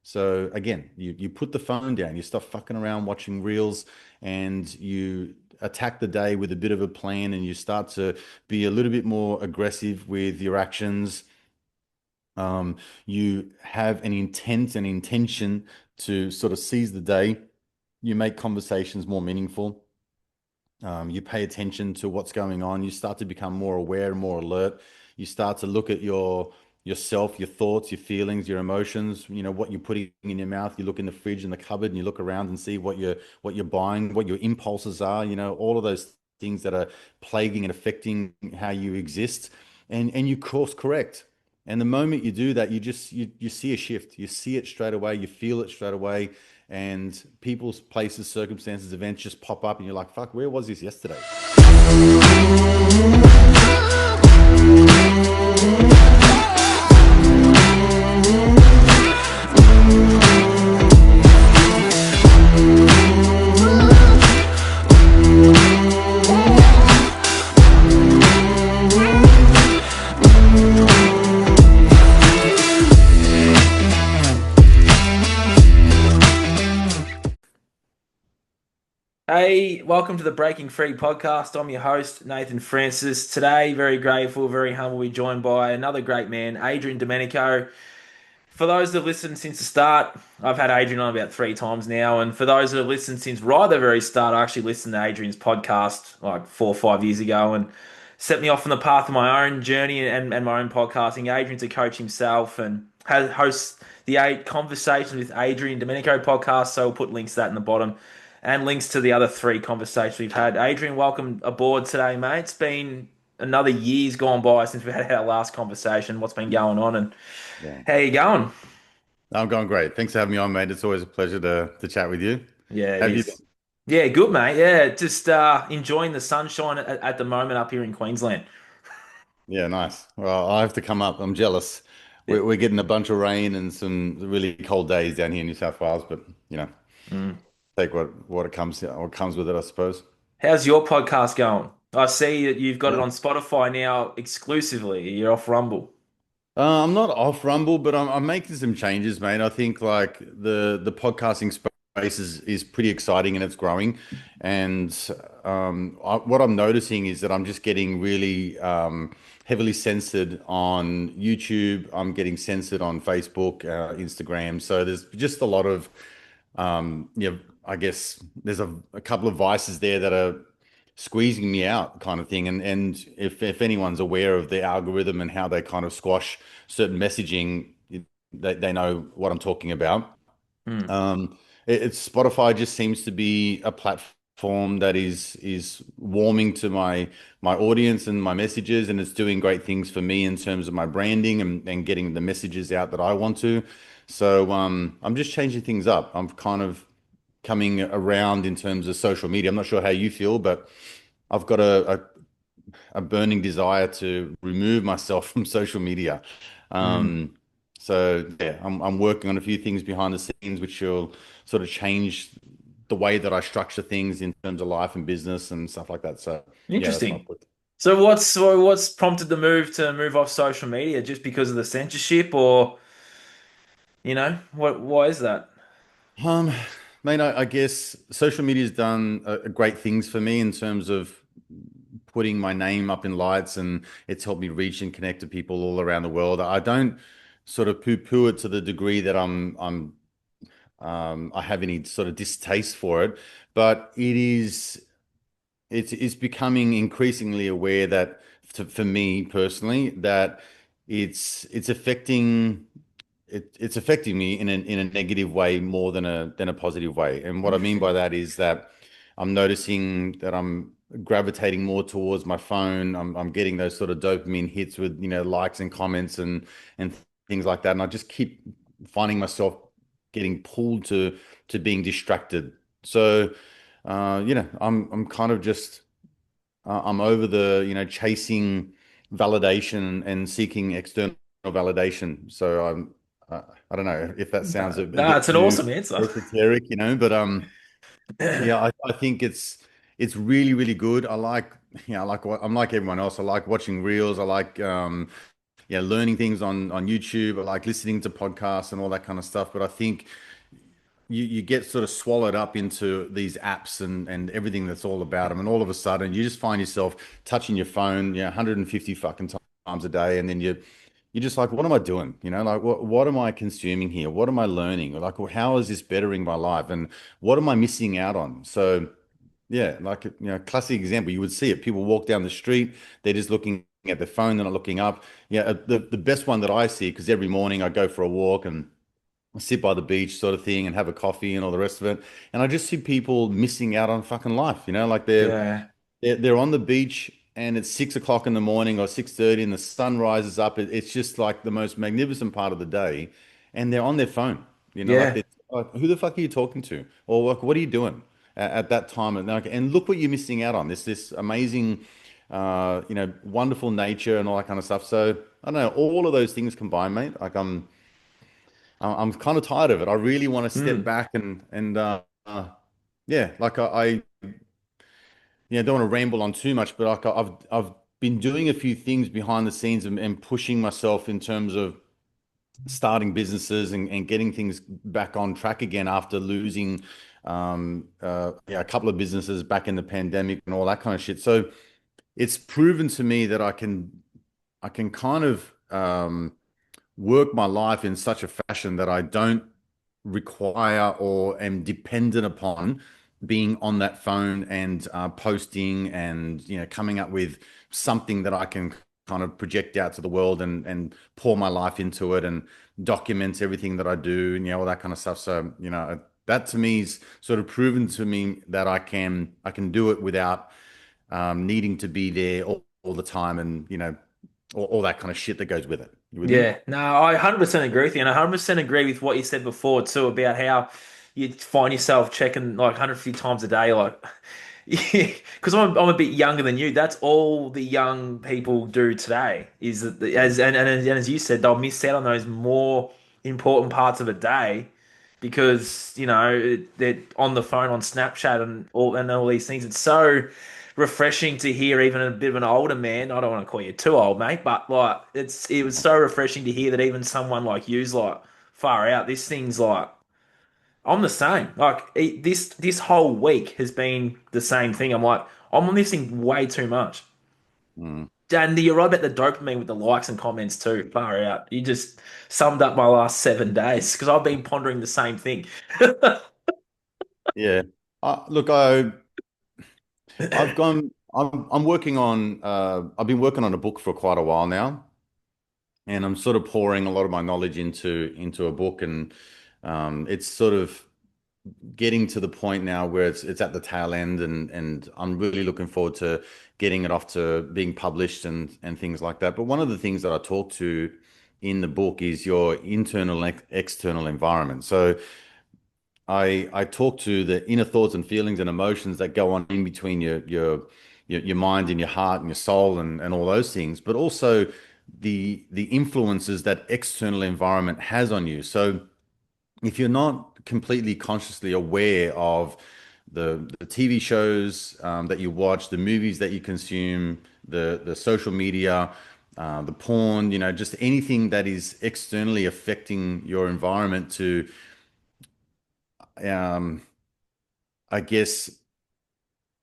So again, you put the phone down, you stop fucking around watching reels, and you attack the day with a bit of a plan, and you start to be a little bit more aggressive with your actions. You have an intent and intention to sort of seize the day. You make conversations more meaningful. You pay attention to what's going on. You start to become more aware and more alert. You start to look at yourself, your thoughts, your feelings, your emotions, what you're putting in your mouth. You look in the fridge and the cupboard and you look around and see what you're buying, what your impulses are, all of those things that are plaguing and affecting how you exist. And you course correct. And the moment you do that, you see a shift. You see it straight away, you feel it straight away, and people's places, circumstances, events just pop up, and you're like, fuck, where was this yesterday? Hey, welcome to the Breaking Free podcast. I'm your host, Nathan Francis. Today, very grateful, very humble, we're joined by another great man, Adrian Domenico. For those that have listened since the start, I've had Adrian on about 3 times now. And for those that have listened since right at the very start, I actually listened to Adrian's podcast like 4 or 5 years ago and set me off on the path of my own journey and my own podcasting. Adrian's a coach himself and hosts the 8 Conversations with Adrian Domenico podcast. So we'll put links to that in the bottom and links to the other 3 conversations we've had. Adrian, welcome aboard today, mate. It's been another year's gone by since we had our last conversation. What's been going on and Yeah. how you going? I'm going great. Thanks for having me on, mate. It's always a pleasure to chat with you. Yeah, it Have you is. Yeah, good, mate. Yeah, just enjoying the sunshine at the moment up here in Queensland. Yeah, nice. Well, I have to come up. I'm jealous. Yeah. We're getting a bunch of rain and some really cold days down here in New South Wales, but Mm. take what comes with it, I suppose. How's your podcast going? I see that you've got it on Spotify now exclusively. You're off Rumble. I'm not off Rumble, but I'm making some changes, mate. I think like the podcasting space is pretty exciting and it's growing. And what I'm noticing is that I'm just getting really heavily censored on YouTube. I'm getting censored on Facebook, Instagram. So there's just a lot of I guess there's a couple of vices there that are squeezing me out kind of thing. And if anyone's aware of the algorithm and how they kind of squash certain messaging, they know what I'm talking about. Mm. It's Spotify just seems to be a platform that is warming to my audience and my messages, and it's doing great things for me in terms of my branding and getting the messages out that I want to. So I'm just changing things up. I'm kind of coming around in terms of social media. I'm not sure how you feel, but I've got a burning desire to remove myself from social media. Mm. So yeah, I'm working on a few things behind the scenes, which will sort of change the way that I structure things in terms of life and business and stuff like that. So yeah, that's my Interesting. put. So what's prompted the move off social media? Just because of the censorship, or what? Why is that? Um, Mate, I guess social media has done great things for me in terms of putting my name up in lights, and it's helped me reach and connect to people all around the world. I don't sort of poo-poo it to the degree that I have any sort of distaste for it, but it's becoming increasingly aware that for me personally that it's affecting it's affecting me in a negative way more than a positive way. And what I mean by Interesting. that is that I'm noticing that I'm gravitating more towards my phone. I'm getting those sort of dopamine hits with, likes and comments and things like that. And I just keep finding myself getting pulled to being distracted. So, I'm kind of just I'm over the, chasing validation and seeking external validation. So I don't know if that sounds a No, bit it's an too awesome answer. esoteric, but yeah, I think it's really, really good. I like, I'm like everyone else. I like watching reels. I like learning things on YouTube, or like listening to podcasts and all that kind of stuff. But I think you get sort of swallowed up into these apps and everything that's all about them, and all of a sudden you just find yourself touching your phone, 150 fucking times a day, and then you're just like, what am I doing? Like what am I consuming here? What am I learning? Like, well, how is this bettering my life? And what am I missing out on? So yeah, like classic example, you would see it. People walk down the street, they're just looking at their phone, they're not looking up. Yeah, the best one that I see, because every morning I go for a walk and sit by the beach sort of thing and have a coffee and all the rest of it. And I just see people missing out on fucking life, like Yeah, they're on the beach and it's 6 o'clock in the morning or 6:30 and the sun rises up. It's just like the most magnificent part of the day. And they're on their phone, like yeah, who the fuck are you talking to? Or like, what are you doing at that time? And look what you're missing out on. This amazing, wonderful nature and all that kind of stuff. So I don't know, all of those things combined, mate. Like I'm kind of tired of it. I really want to step mm, back and yeah, like I don't want to ramble on too much, but like I've been doing a few things behind the scenes and pushing myself in terms of starting businesses and getting things back on track again after losing a couple of businesses back in the pandemic and all that kind of shit. So it's proven to me that I can kind of work my life in such a fashion that I don't require or am dependent upon being on that phone and posting and coming up with something that I can kind of project out to the world and pour my life into it and document everything that I do and all that kind of stuff. So that to me is sort of proven to me that I can do it without needing to be there all the time and all that kind of shit that goes with it. You with me? yeah. No, I 100% agree with you, and I 100% agree with what you said before too about how you find yourself checking like 150 times a day, like. Yeah, because I'm a bit younger than you. That's all the young people do today. Is that as you said, they'll miss out on those more important parts of a day because they're on the phone on Snapchat and all these things. It's so refreshing to hear, even a bit of an older man. I don't want to call you too old, mate, but like it was so refreshing to hear that even someone like you's like far out. This thing's like I'm the same. Like this whole week has been the same thing. I'm like I'm missing way too much. Mm. And you're right about the dopamine with the likes and comments too. Far out. You just summed up my last 7 days because I've been pondering the same thing. Yeah. Look, I've gone. I'm working on. I've been working on a book for quite a while now, and I'm sort of pouring a lot of my knowledge into a book, and it's sort of getting to the point now where it's at the tail end, and I'm really looking forward to getting it off to being published and things like that. But one of the things that I talk to in the book is your internal and external environment. So I talk to the inner thoughts and feelings and emotions that go on in between your mind and your heart and your soul and all those things, but also the influences that external environment has on you. So if you're not completely consciously aware of the TV shows that you watch, the movies that you consume, the social media, the porn, just anything that is externally affecting your environment to um, I guess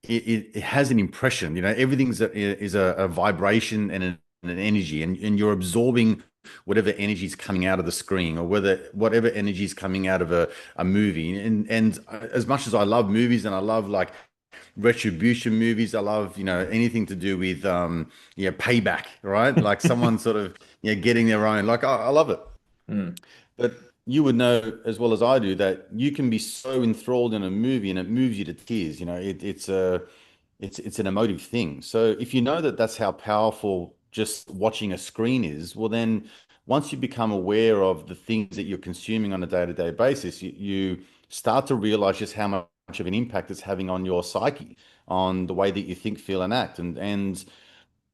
it has an impression. Everything's is a vibration and an energy, and you're absorbing whatever energy is coming out of the screen or whatever energy is coming out of a movie. And as much as I love movies and I love like retribution movies, I love anything to do with payback, right? Like someone sort of getting their own. Like I love it. Mm. But you would know as well as I do that you can be so enthralled in a movie and it moves you to tears. It's an emotive thing. So if you know that that's how powerful just watching a screen is, well then once you become aware of the things that you're consuming on a day-to-day basis, you start to realize just how much of an impact it's having on your psyche, on the way that you think, feel, and act. And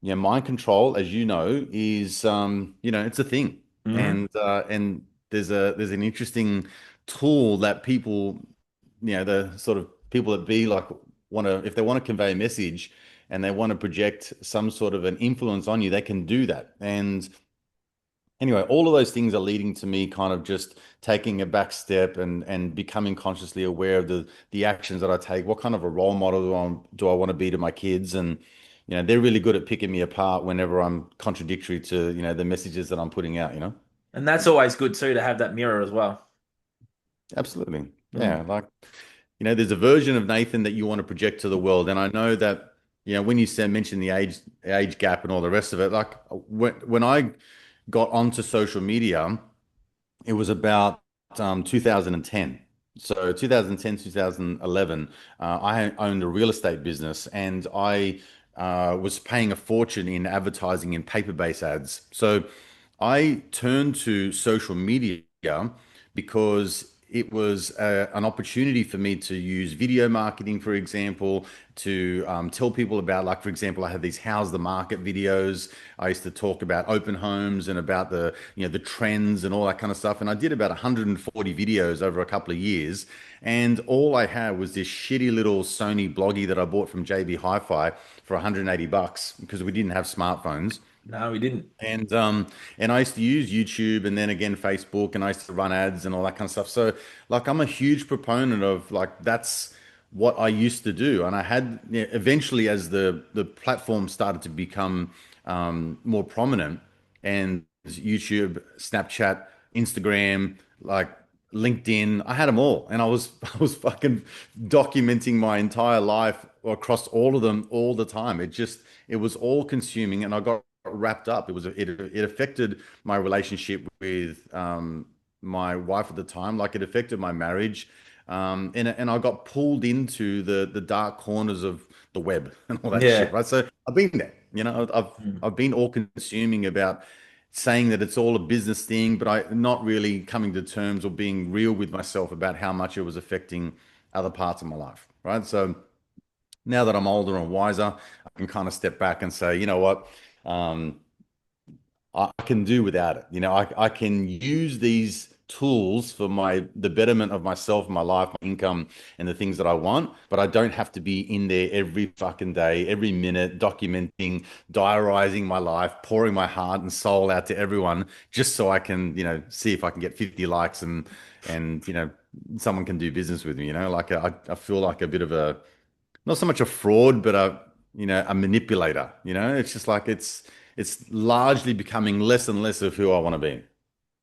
yeah, mind control, as you know, is it's a thing, Hmm. and there's an interesting tool that people, the sort of people that be like want to if they want to convey a message and they want to project some sort of an influence on you, they can do that. And anyway, all of those things are leading to me kind of just taking a back step and becoming consciously aware of the actions that I take. What kind of a role model do I want to be to my kids? And they're really good at picking me apart whenever I'm contradictory to the messages that I'm putting out. And that's always good too to have that mirror as well. Absolutely, Mm. yeah. Like there's a version of Nathan that you want to project to the world, and I know that when you said mention the age gap and all the rest of it, like when I got onto social media. It was about 2010. So 2010, 2011, I owned a real estate business and I was paying a fortune in advertising in paper-based ads. So I turned to social media because it was an opportunity for me to use video marketing, for example, to tell people about, like, for example, I had these how's the market videos. I used to talk about open homes and about the trends and all that kind of stuff. And I did about 140 videos over a couple of years. And all I had was this shitty little Sony bloggy that I bought from JB Hi-Fi for 180 bucks because we didn't have smartphones. No, we didn't. And I used to use YouTube and then again Facebook, and I used to run ads and all that kind of stuff. So like I'm a huge proponent of, like, that's what I used to do. And I had, eventually, as the platform started to become more prominent, and YouTube, Snapchat, Instagram, like LinkedIn, I had them all, and I was I was fucking documenting my entire life across all of them all the time. It was all consuming, and I got wrapped up. It affected my relationship with my wife at the time. Like, it affected my marriage, and I got pulled into the dark corners of the web and all that shit. Yeah. Right. So I've been there. Mm. I've been all consuming about saying that it's all a business thing, but I not really coming to terms or being real with myself about how much it was affecting other parts of my life. Right. So now that I'm older and wiser, I can kind of step back and say, you know what? Um, I can do without it. I can use these tools for the betterment of myself, my life, my income, and the things that I want, but I don't have to be in there every fucking day, every minute, documenting, diarizing my life, pouring my heart and soul out to everyone just so I can, see if I can get 50 likes and someone can do business with me. Like I feel like a bit of a, not so much a fraud, but a manipulator. It's just like it's largely becoming less and less of who I want to be.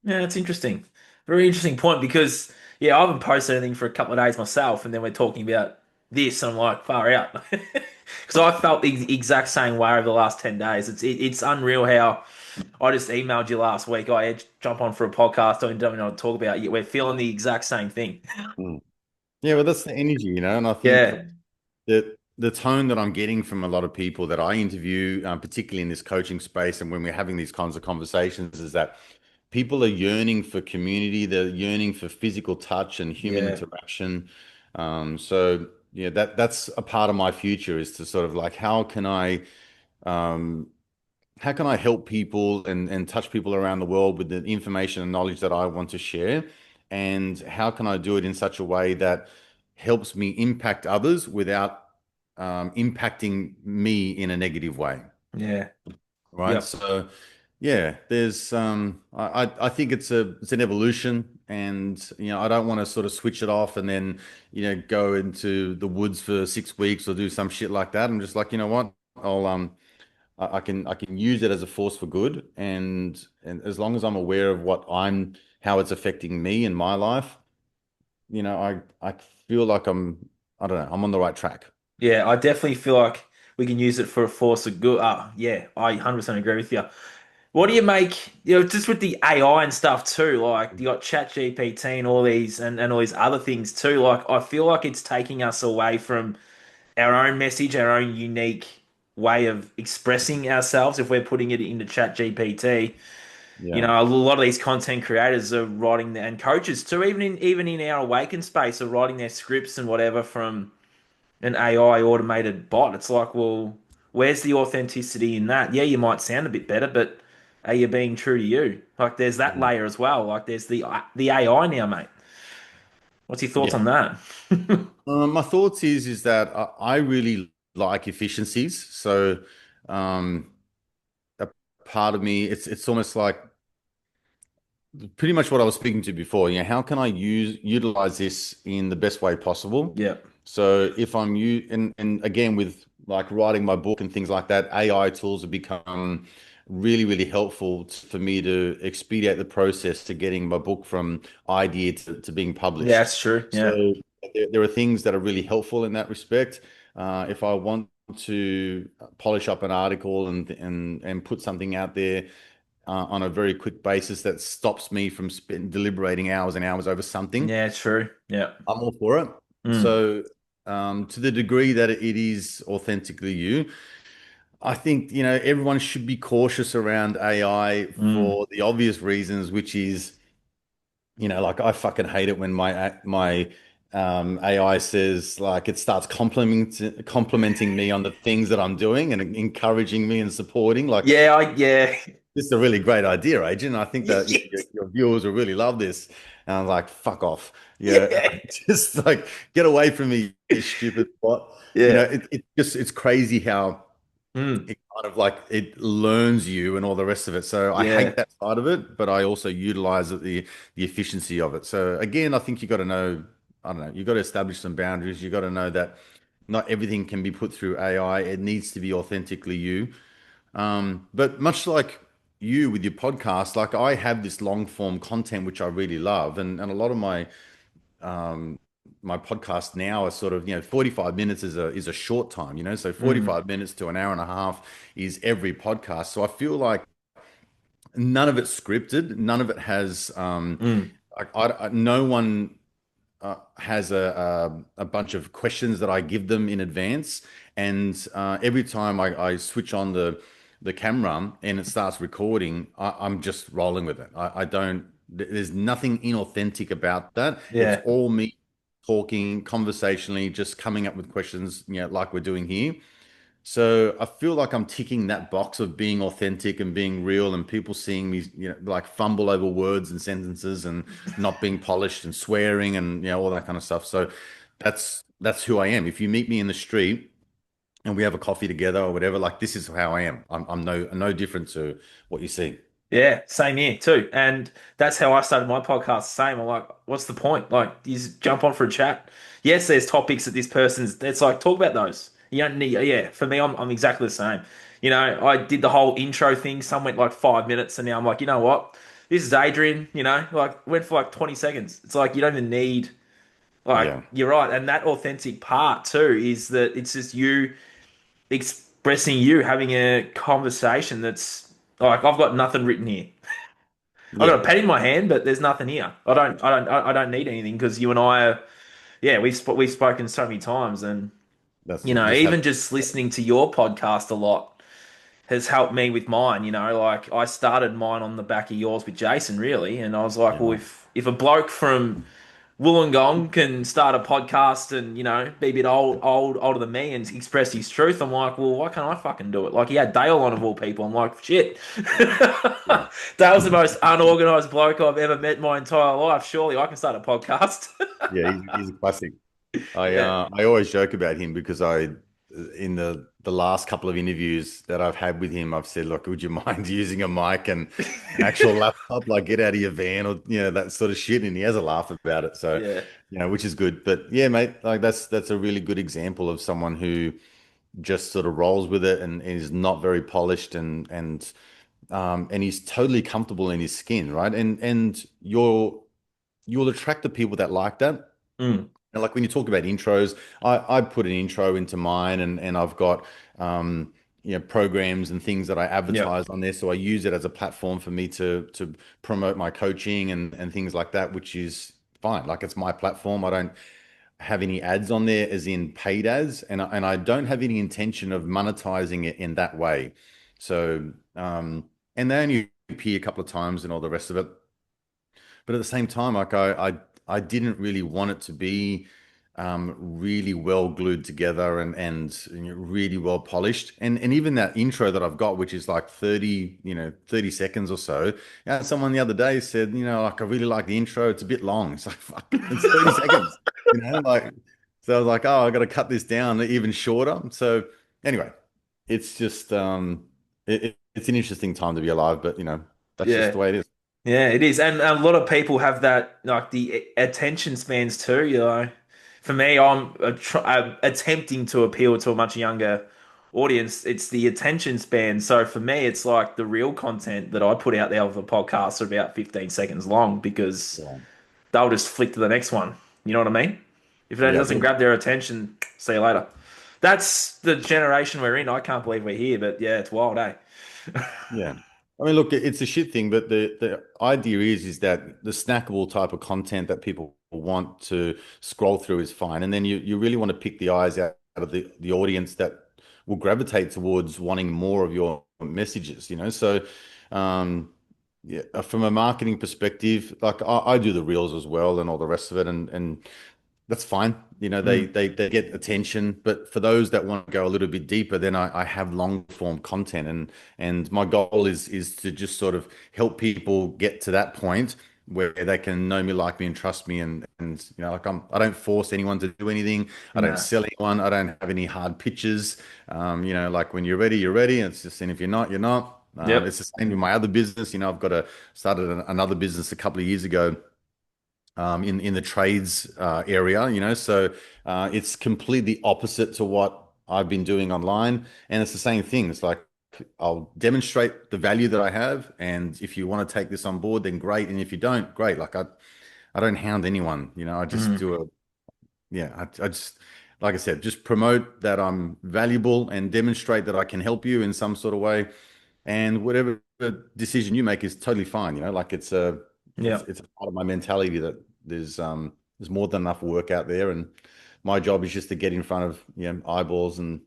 Yeah, it's interesting. Very interesting point because yeah, I haven't posted anything for a couple of days myself, and then we're talking about this, and I'm like, far out. Because I felt the exact same way over the last 10 days. It's unreal how I just emailed you last week. I had to jump on for a podcast. I don't know what to talk about. Yet we're feeling the exact same thing. Mm. Yeah, well, that's the energy, and I think Yeah, that the tone that I'm getting from a lot of people that I interview, particularly in this coaching space, and when we're having these kinds of conversations, is that people are yearning for community. They're yearning for physical touch and human yeah, interaction. So yeah, that's a part of my future, is to sort of like, um, how can I help people and touch people around the world with the information and knowledge that I want to share? And how can I do it in such a way that helps me impact others without impacting me in a negative way? yeah, Right. yep. So yeah, there's I think it's an evolution, and I don't want to sort of switch it off and then go into the woods for 6 weeks or do some shit like that. I'm just like, you know what? I can use it as a force for good, and as long as I'm aware of how it's affecting me in my life, I feel like I don't know, I'm on the right track. Yeah, I definitely feel like we can use it for a force of good. Yeah, I 100% agree with you. What do you make, just with the AI and stuff too? Like you got ChatGPT and all these and all these other things too. Like I feel like it's taking us away from our own message, our own unique way of expressing ourselves if we're putting it into ChatGPT. Yeah. A lot of these content creators are writing and coaches too, even in our awakened space are writing their scripts and whatever from an AI automated bot. It's like, well, where's the authenticity in that? Yeah, you might sound a bit better, but are you being true to you? Like, there's that Mm. layer as well. Like, there's the AI now, mate. What's your thoughts Yeah. on that? My thoughts is that I really like efficiencies. So, um, a part of me, it's almost like pretty much what I was speaking to before. How can I utilize this in the best way possible? Yeah. So if I'm you and again with like writing my book and things like that, AI tools have become really, really helpful for me to expedite the process to getting my book from idea to being Yeah, published. that's true. Yeah. So there are things that are really helpful in that respect. If I want to polish up an article and put something out there on a very quick basis that stops me from deliberating hours and hours over something, Yeah, it's true. Yeah. I'm all for it. Mm. So, to the degree that it is authentically you, I think, everyone should be cautious around AI Mm. for the obvious reasons, which is, like I fucking hate it when my AI says like it starts complimenting me on the things that I'm doing and encouraging me and supporting. Like, Yeah. this is a really great idea, Adrian. I think that Yes. your viewers will really love this. And I was like, fuck off. Yeah. Yeah. Just like get away from me, you stupid bot. Yeah. It's crazy how Mm. it kind of like it learns you and all the rest of it. So I hate Yeah. that side of it, but I also utilize the efficiency of it. So again, I think you got to know, I don't know, you got to establish some boundaries. You got to know that not everything can be put through AI. It needs to be authentically you. But much like you with your podcast, like I have this long form content which I really love, and a lot of um, my podcast now are sort of 45 minutes is a short time, so Mm. 45 minutes to an hour and a half is every podcast. So I feel like none of it's scripted, none of it has Mm. no one has a bunch of questions that I give them in advance, and every time I switch on the camera and it starts recording, I'm just rolling with it. I don't. There's nothing inauthentic about that. It's Yeah. all me talking conversationally, just coming up with questions, like we're doing here. So I feel like I'm ticking that box of being authentic and being real, and people seeing me, like fumble over words and sentences and not being polished and swearing and all that kind of stuff. So that's who I am. If you meet me in the street and we have a coffee together or whatever, like this is how I am. I'm no different to what you see. Yeah, same here too. And that's how I started my podcast. Same. I'm like, what's the point? Like, you just jump on for a chat. Yes, there's topics that this person's. It's like talk about those. You don't need. Yeah, for me, I'm exactly the same. I did the whole intro thing. Some went like 5 minutes, and now I'm like, you know what? This is Adrian. Like went for like 20 seconds. It's like you don't even need. Like Yeah, you're right, and that authentic part too is that it's just you expressing you having a conversation that's like I've got nothing written here. I yeah. got a pen in my hand, but there's nothing here. I don't need anything because you and I are, yeah, we've spoken so many times, and That's it. Just have even just listening to your podcast a lot has helped me with mine. Like I started mine on the back of yours with Jason, really, and I was like, well, yeah, if a bloke from Wollongong can start a podcast and be a bit older than me and express his truth. I'm like, well, why can't I fucking do it? Like he had Dale on of all people. I'm like, shit. yeah. Dale's the most unorganized bloke I've ever met in my entire life. Surely I can start a podcast. Yeah, he's a classic. Yeah. I always joke about him because in the last couple of interviews that I've had with him, I've said, look, would you mind using a mic and an actual laptop, like get out of your van or that sort of shit, and he has a laugh about it. So Yeah. which is good. But yeah, mate, like that's a really good example of someone who just sort of rolls with it and is not very polished and he's totally comfortable in his skin, right? And you'll attract the people that like that. Mm. And like when you talk about intros, I put an intro into mine and I've got programs and things that I Yep. advertise on there. So I use it as a platform for me to promote my coaching and things like that, which is fine. Like it's my platform. I don't have any ads on there as in paid ads, and I don't have any intention of monetizing it in that way. So and they only appear a couple of times and all the rest of it. But at the same time, like I didn't really want it to be really well glued together and really well polished. And even that intro that I've got, which is like 30 seconds or so. Someone the other day said, like I really like the intro. It's a bit long. It's like, fuck, it's 30 seconds, like, so I was like, oh, I got to cut this down even shorter. So anyway, it's just it's an interesting time to be alive, but that's just Yeah. the way it is. Yeah, it is, and a lot of people have that like the attention spans too. For me, I'm attempting to appeal to a much younger audience. It's the attention span. So for me, it's like the real content that I put out there of the podcast are about 15 seconds long because Yeah. they'll just flick to the next one. You know what I mean? If it Yeah. doesn't grab their attention, see you later. That's the generation we're in. I can't believe we're here, but yeah, it's wild, eh? Yeah. I mean, look, it's a shit thing, but the idea is that the snackable type of content that people want to scroll through is fine. And then you really want to pick the eyes out of the audience that will gravitate towards wanting more of your messages, you know? So, um, yeah, from a marketing perspective, like I do the reels as well and all the rest of it. And that's fine. You know, they, Mm, they they get attention, but for those that want to go a little bit deeper, then I have long form content, and my goal is to just sort of help people get to that point where they can know me, like me, and trust me, and you know, like I don't force anyone to do anything. I don't no. sell anyone. I don't have any hard pitches. You know, like when you're ready, you're ready. And it's just, and if you're not, you're not. Yep. It's the same with my other business. You know, I've got started another business a couple of years ago in the trades area, you know. So it's completely opposite to what I've been doing online, and it's the same thing. It's like I'll demonstrate the value that I have, and if you want to take this on board, then great, and if you don't, great. Like I don't hound anyone, you know. I just Mm, do a yeah. I just like I said, just promote that I'm valuable and demonstrate that I can help you in some sort of way, and whatever decision you make is totally fine. You know, like yep. it's a part of my mentality that there's more than enough work out there, and my job is just to get in front of eyeballs and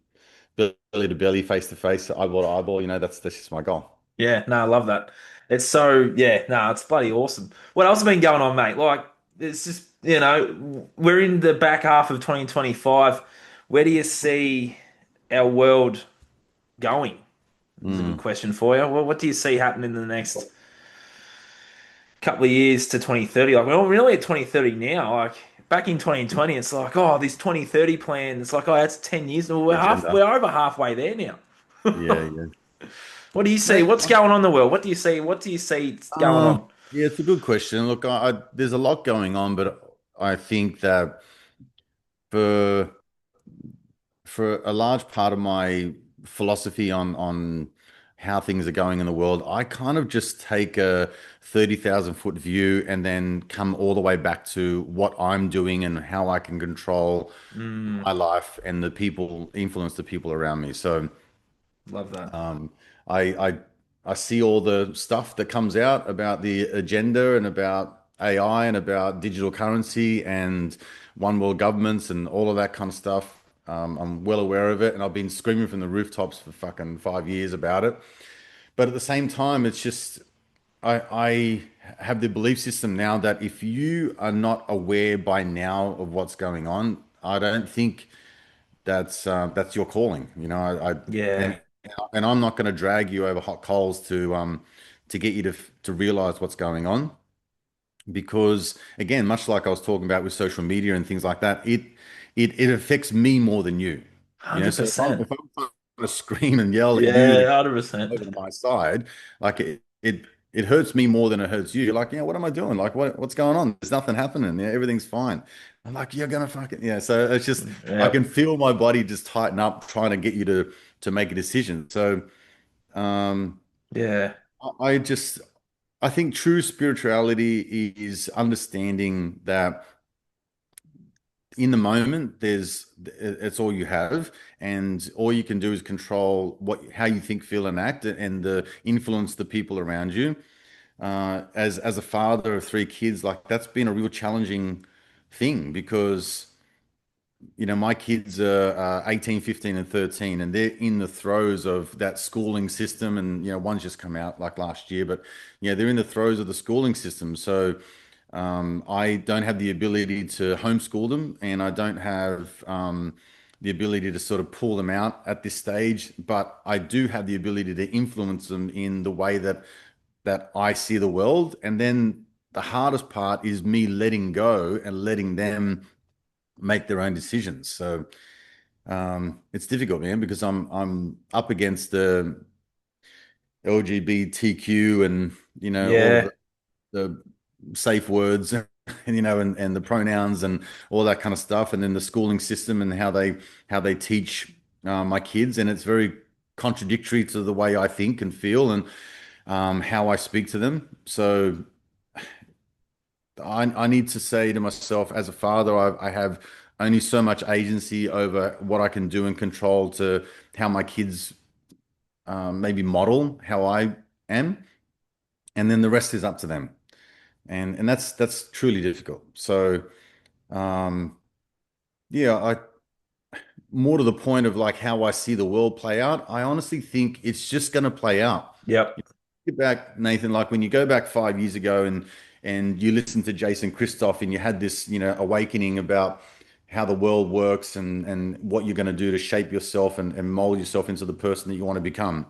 belly to belly, face to face, eyeball to eyeball. You know, that's just my goal. Yeah, no, I love that. It's so, yeah, no, it's bloody awesome. What else has been going on, mate? Like, it's just, we're in the back half of 2025. Where do you see our world going? Is a good Mm. question for you. Well, what do you see happening in the next couple of years to 2030? Like, we're really at 2030 now. Like, back in 2020, it's like, oh, this 2030 plan, it's like, oh, that's 10 years. Well, Agenda. we're over halfway there now. Yeah, yeah. What do you see? Man, What's going on in the world? What do you see? What do you see going uh, on? yeah, it's a good question. Look, there's a lot going on, but I think that for for a large part of my philosophy on how things are going in the world, I kind of just take a 30,000 foot view and then come all the way back to what I'm doing and how I can control Mm, my life and the people, influence the people around me. So love that. um, I see all the stuff that comes out about the agenda and about AI and about digital currency and one world governments and all of that kind of stuff. I'm well aware of it, and I've been screaming from the rooftops for fucking 5 years about it. But at the same time, it's just I have the belief system now that if you are not aware by now of what's going on, I don't think that's your calling. You know, I Yeah. and I'm not going to drag you over hot coals to get you to realize what's going on, because again, much like I was talking about with social media and things like that, it affects me more than you. You know, so if I'm 100%. if I'm trying to scream and yell at you to Yeah, get 100%. over to my side, like it hurts me more than it hurts you. You're like, yeah, what am I doing? Like, what's going on? There's nothing happening. Yeah, everything's fine. I'm like, you're gonna fucking yeah. So it's just I can Yep. feel my body just tighten up, trying to get you to make a decision. So um, Yeah. I just I think true spirituality is understanding that in the moment it's all you have, and all you can do is control how you think, feel, and act, and the influence the people around you. As a father of three kids, like that's been a real challenging thing, because you know, my kids are 18, 15, and 13, and they're in the throes of that schooling system. And, you know, one's just come out like last year, but, yeah, they're in the throes of the schooling system. So I don't have the ability to homeschool them, and I don't have the ability to sort of pull them out at this stage, but I do have the ability to influence them in the way that I see the world. And then the hardest part is me letting go and letting them make their own decisions. So it's difficult, man, because I'm up against the LGBTQ and all of Yeah. that. the safe words and and the pronouns and all that kind of stuff, and then the schooling system and how they teach my kids, and it's very contradictory to the way I think and feel and how I speak to them. So I need to say to myself, as a father, I have only so much agency over what I can do and control to how my kids maybe model how I am, and then the rest is up to them. And that's truly difficult. So um, yeah, I more to the point of like how I see the world play out. I honestly think it's just going to play out. Yep. Get back, Nathan, like when you go back 5 years ago and you listen to Jason Christoph and you had this, awakening about how the world works and what you're going to do to shape yourself and mold yourself into the person that you want to become.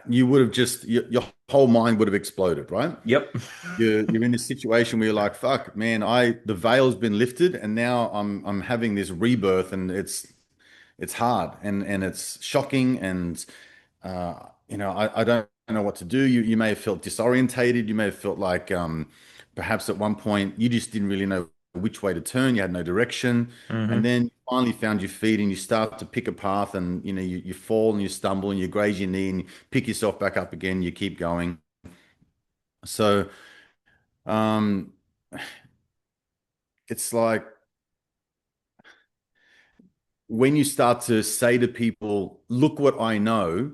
You would have just your whole mind would have exploded, right? Yep. You're in this situation where you're like, fuck, man, the veil's been lifted and now I'm having this rebirth, and it's hard and it's shocking, and I don't know what to do. You may have felt disorientated. You may have felt like perhaps at one point you just didn't really know which way to turn. You had no direction. And Hmm. then you finally found your feet and you start to pick a path, and you fall and you stumble and you graze your knee and you pick yourself back up again. You keep going. So um, it's like when you start to say to people, look what I know,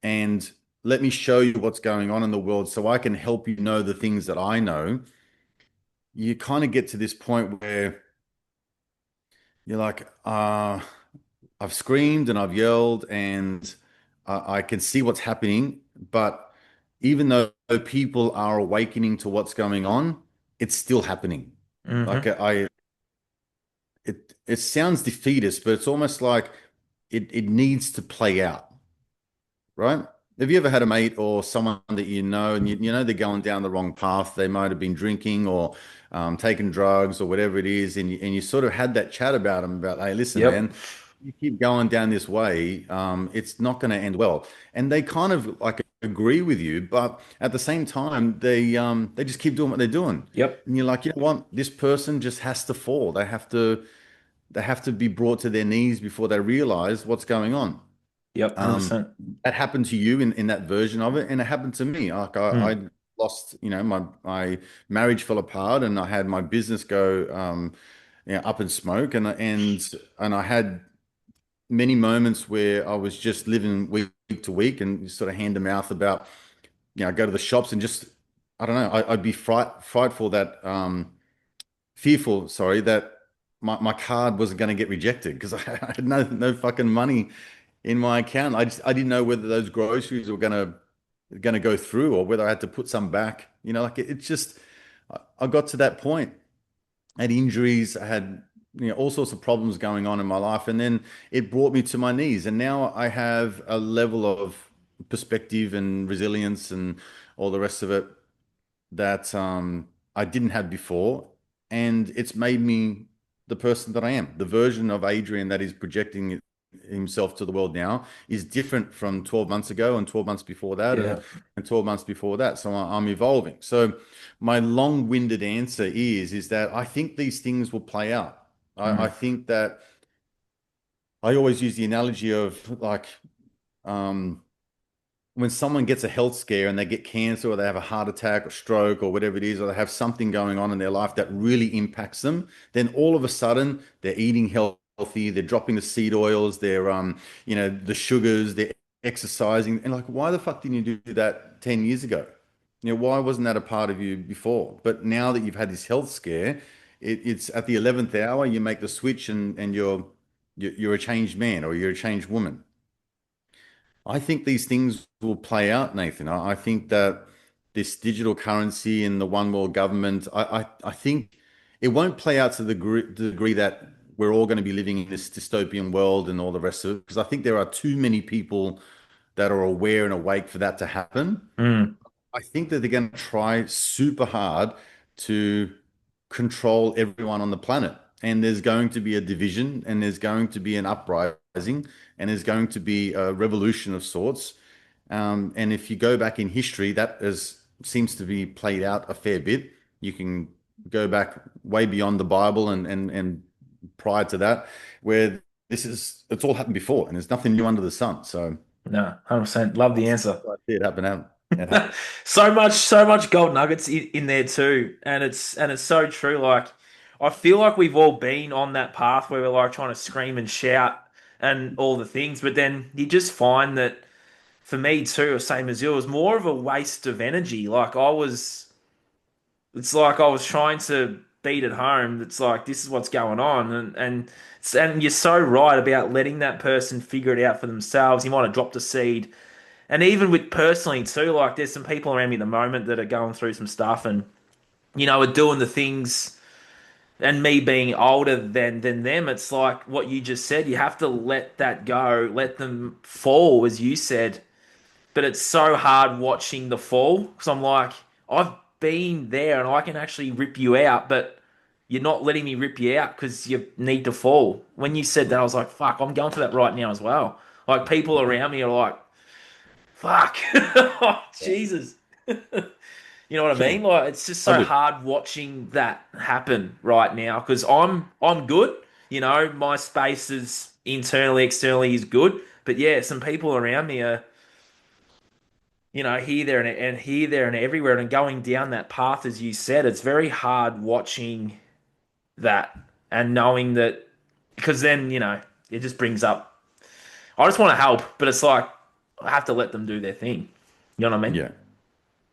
and let me show you what's going on in the world so I can help you know the things that I know, you kind of get to this point where you're like, I've screamed and I've yelled and I can see what's happening. But even though people are awakening to what's going on, it's still happening. Like Hmm. it sounds defeatist, but it's almost like it needs to play out. Right? Have you ever had a mate or someone that you know and you know they're going down the wrong path? They might have been drinking or taking drugs or whatever it is, and you sort of had that chat about them about, hey, listen, Yep. man, you keep going down this way, it's not going to end well. And they kind of like agree with you, but at the same time, they just keep doing what they're doing, Yep. and you're like, you know what, this person just has to fall. They have to be brought to their knees before they realize what's going on. Yep. Um, 100%. that happened to you in that version of it, and it happened to me. Like I Mm. lost, my marriage fell apart, and I had my business go, up in smoke, and I had many moments where I was just living week to week, and sort of hand to mouth about, go to the shops and just, I don't know, I'd be frightful that, fearful, sorry, that my card wasn't going to get rejected because I had no fucking money in my account. I didn't know whether those groceries were gonna go through or whether I had to put some back. Like it's just I got to that point. I had injuries, I had all sorts of problems going on in my life, and then it brought me to my knees. And now I have a level of perspective and resilience and all the rest of it that I didn't have before, and it's made me the person that I am. The version of Adrian that is projecting himself to the world now is different from 12 months ago and 12 months before that Yeah. and 12 months before that. So I'm evolving. So my long-winded answer is that I think these things will play out. I Mm. think that I always use the analogy of like um, when someone gets a health scare and they get cancer or they have a heart attack or stroke or whatever it is, or they have something going on in their life that really impacts them, then all of a sudden they're eating healthy, they're dropping the seed oils, they're the sugars, they're exercising. And like, why the fuck didn't you do that 10 years ago? Why wasn't that a part of you before? But now that you've had this health scare, it's at the 11th hour, you make the switch and you're a changed man or you're a changed woman. I think these things will play out, Nathan. I think that this digital currency and the one world government, I think it won't play out to the degree that we're all going to be living in this dystopian world and all the rest of it, because I think there are too many people that are aware and awake for that to happen. Mm. I think that they're going to try super hard to control everyone on the planet. And there's going to be a division, and there's going to be an uprising, and there's going to be a revolution of sorts. And if you go back in history, that has seems to be played out a fair bit. You can go back way beyond the Bible and prior to that, where it's all happened before, and there's nothing new under the sun. So No, 100%. Love the answer. I see it happen. It happen. So much gold nuggets in there too, and it's so true. Like, I feel like we've all been on that path where we're like trying to scream and shout and all the things, but then you just find that for me too, same as you, it was more of a waste of energy. It's like I was trying to beat it home. It's like this is what's going on, and you're so right about letting that person figure it out for themselves. You might have dropped a seed, and even with personally too, like there's some people around me at the moment that are going through some stuff, and are doing the things. And me being older than them, it's like what you just said. You have to let that go, let them fall, as you said, but it's so hard watching the fall because I'm like, I've been there and I can actually rip you out, but you're not letting me rip you out because you need to fall. When you said that, I was like, fuck, I'm going through that right now as well. Like people around me are like, fuck, oh, Jesus. You know what I Sure, mean? Like it's just I so do. hard watching that happen right now because I'm good. My space is internally, externally is good. But yeah, some people around me are here, there, and here, there, and everywhere, and going down that path, as you said, it's very hard watching that and knowing that because then, it just brings up, I just want to help, but it's like, I have to let them do their thing. You know what I mean? Yeah,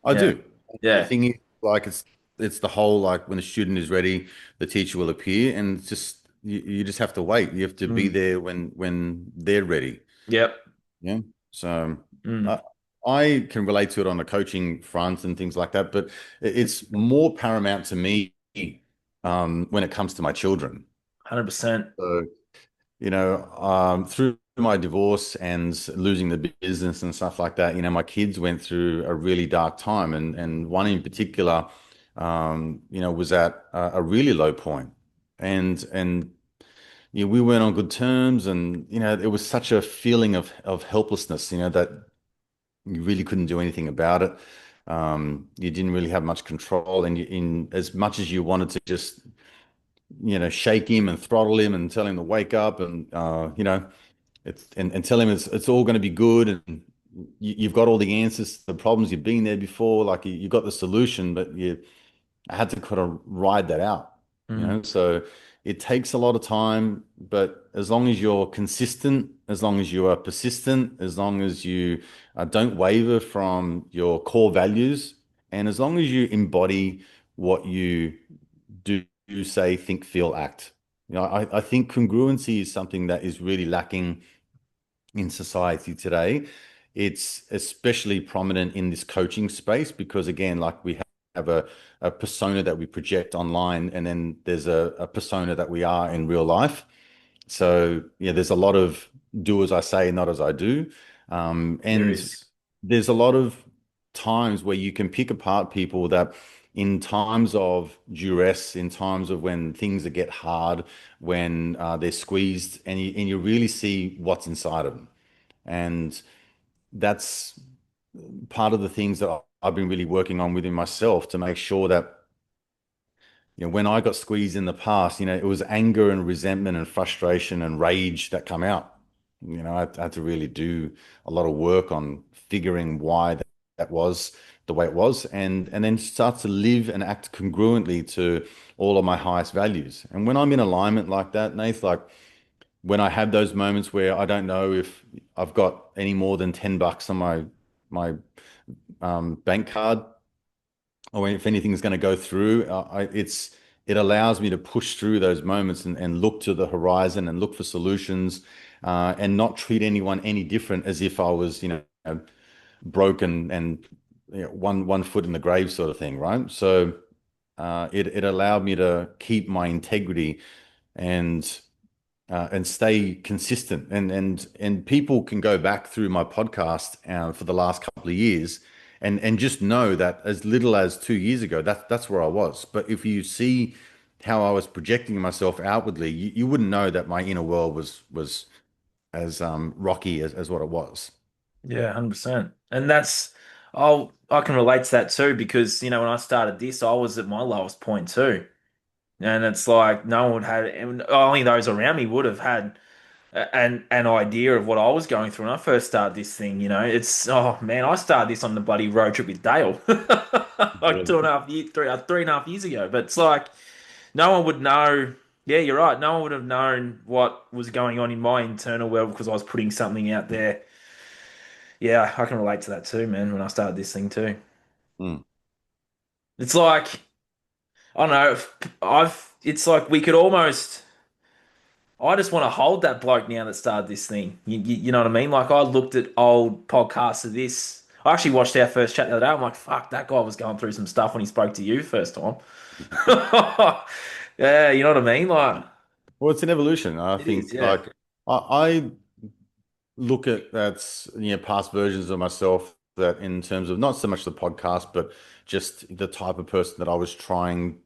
I Yeah. do. The Yeah. thing is, like, it's the whole like when the student is ready, the teacher will appear, and it's just you just have to wait. You have to be Mm. there when they're ready. Yep. Yeah. So Mm. I, I can relate to it on the coaching front and things like that, but it's more paramount to me when it comes to my children. 100%. So, through my divorce and losing the business and stuff like that, my kids went through a really dark time, and one in particular, was at a really low point, and we weren't on good terms, and it was such a feeling of helplessness, that you really couldn't do anything about it. You didn't really have much control, and in as much as you wanted to just shake him and throttle him and tell him to wake up, and and tell him it's all going to be good, and you've got all the answers to the problems, you've been there before, like you got the solution, but I had to kind of ride that out, Mm. so it takes a lot of time, but as long as you're consistent, as long as you are persistent, as long as you don't waver from your core values, and as long as you embody what you do, say, think, feel, act. I think congruency is something that is really lacking in society today. It's especially prominent in this coaching space because, again, like we have a persona that we project online, and then there's a persona that we are in real life. So, yeah, there's a lot of do as I say, not as I do. There And is. there's a lot of times where you can pick apart people that in times of duress, in times of when things get hard, when they're squeezed, and you really see what's inside of them. And that's part of the things that I've been really working on within myself to make sure that, when I got squeezed in the past, it was anger and resentment and frustration and rage that come out. I had to really do a lot of work on figuring why that was the way it was, and then start to live and act congruently to all of my highest values. And when I'm in alignment like that, Nath, like when I have those moments where I don't know if I've got any more than $10 on my bank card, or if anything's going to go through, it allows me to push through those moments and look to the horizon and look for solutions, and not treat anyone any different as if I was, broken and one foot in the grave sort of thing, right? So it allowed me to keep my integrity and stay consistent. And people can go back through my podcast for the last couple of years and just know that as little as 2 years ago, that's where I was. But if you see how I was projecting myself outwardly, you wouldn't know that my inner world was as rocky as what it was. Yeah, 100%. And that's, Oh, I can relate to that too because when I started this, I was at my lowest point too, and it's like no one would have, and only those around me would have had an idea of what I was going through when I first started this thing. It's oh man, I started this on the bloody road trip with Dale, like Really? 2.5 years, 3.5 years ago. But it's like no one would know. Yeah, you're right. No one would have known what was going on in my internal world because I was putting something out there. Yeah, I can relate to that too, man. When I started this thing too, Mm. it's like I don't know. I've. It's like we could almost. I just want to hold that bloke now that started this thing. You know what I mean? Like I looked at old podcasts of this. I actually watched our first chat the other day. I'm like, fuck, that guy was going through some stuff when he spoke to you first time. Yeah, you know what I mean? Like Well, it's an evolution. I it is. think Yeah. like I look at past versions of myself that in terms of not so much the podcast, but just the type of person that I was trying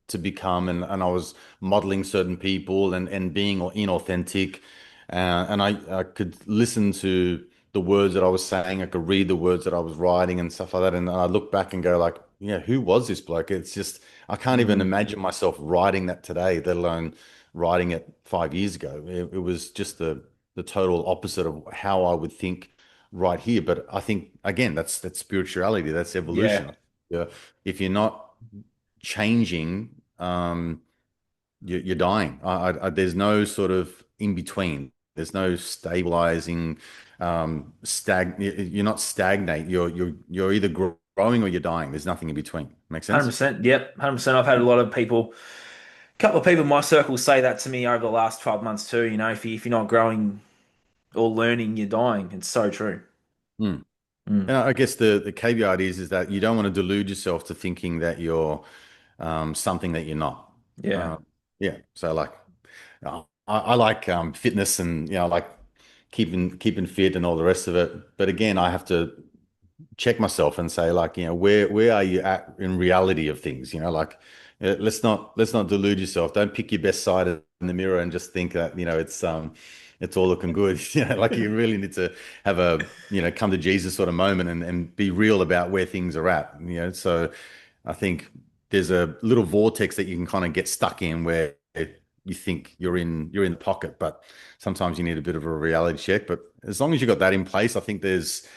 to become, and I was modeling certain people and being inauthentic, and I could listen to the words that I was saying, I could read the words that I was writing and stuff like that, and I look back and go like, yeah, who was this bloke? It's just I can't even Mm, imagine myself writing that today, let alone writing it 5 years ago. It was just the total opposite of how I would think right here. But I think again, that's spirituality, that's yeah. evolution. Yeah, if you're not changing, you're dying. There's no sort of in between. There's no stabilizing, You're not stagnate. You're either growing or you're dying. There's nothing in between. Make sense? 100%. Yep. 100%. I've had a lot of people, a couple of people in my circle say that to me over the last 12 months too. If you're not growing or learning, you're dying. It's so true. Hmm. Mm, And I guess the caveat is that you don't want to delude yourself to thinking that you're something that you're not. yeah. Uh, yeah. So like, I like fitness and I like keeping fit and all the rest of it. But again, I have to check myself and say like, where are you at in reality of things? Like, let's not delude yourself. Don't pick your best side in the mirror and just think that it's all looking good. Like you really need to have a come to Jesus sort of moment and be real about where things are at. So I think there's a little vortex that you can kind of get stuck in where you think you're in the pocket, but sometimes you need a bit of a reality check. But as long as you've got that in place, I think there's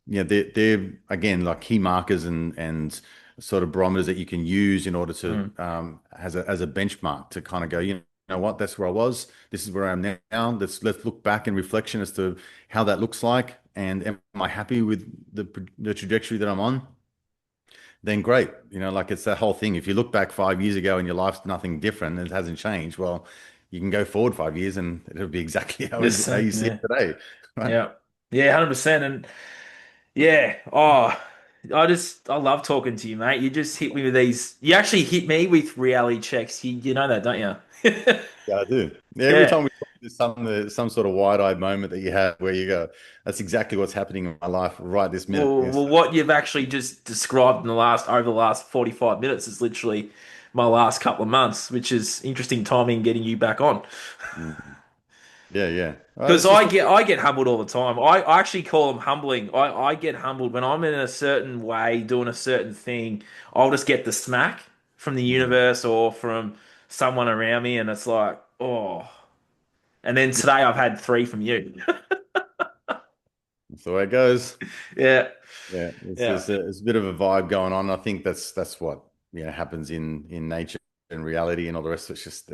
they're again like key markers and sort of barometers that you can use in order to Mm. as a benchmark to kind of go, you know what, that's where I was. This is where I am now. Let's look back in reflection as to how that looks like, and am I happy with the trajectory that I'm on? Then great. Like it's that whole thing. If you look back 5 years ago and your life's nothing different, and it hasn't changed, well, you can go forward 5 years and it'll be exactly how, Just how you see yeah. it today. Right. Yeah. Yeah, 100%. And yeah, I love talking to you, mate. You just hit me with these. You actually hit me with reality checks. You know that, don't you? Yeah, I do. Yeah, every Yeah. time we talk, there's some sort of wide-eyed moment that you have where you go, that's exactly what's happening in my life right this minute. Yes. What you've actually just described in the last over the last 45 minutes is literally my last couple of months, which is interesting timing getting you back on. Mm. Yeah, yeah. Because It's just I get humbled all the time. I actually call them humbling. I get humbled when I'm in a certain way, doing a certain thing. I'll just get the smack from the Mhm. universe or from someone around me, and it's like, oh. And then Yeah, today I've had three from you. that's the way it goes. Yeah, Yeah, it's yeah. there's a, it's a bit of a vibe going on. I think that's what happens in nature and reality and all the rest. It's just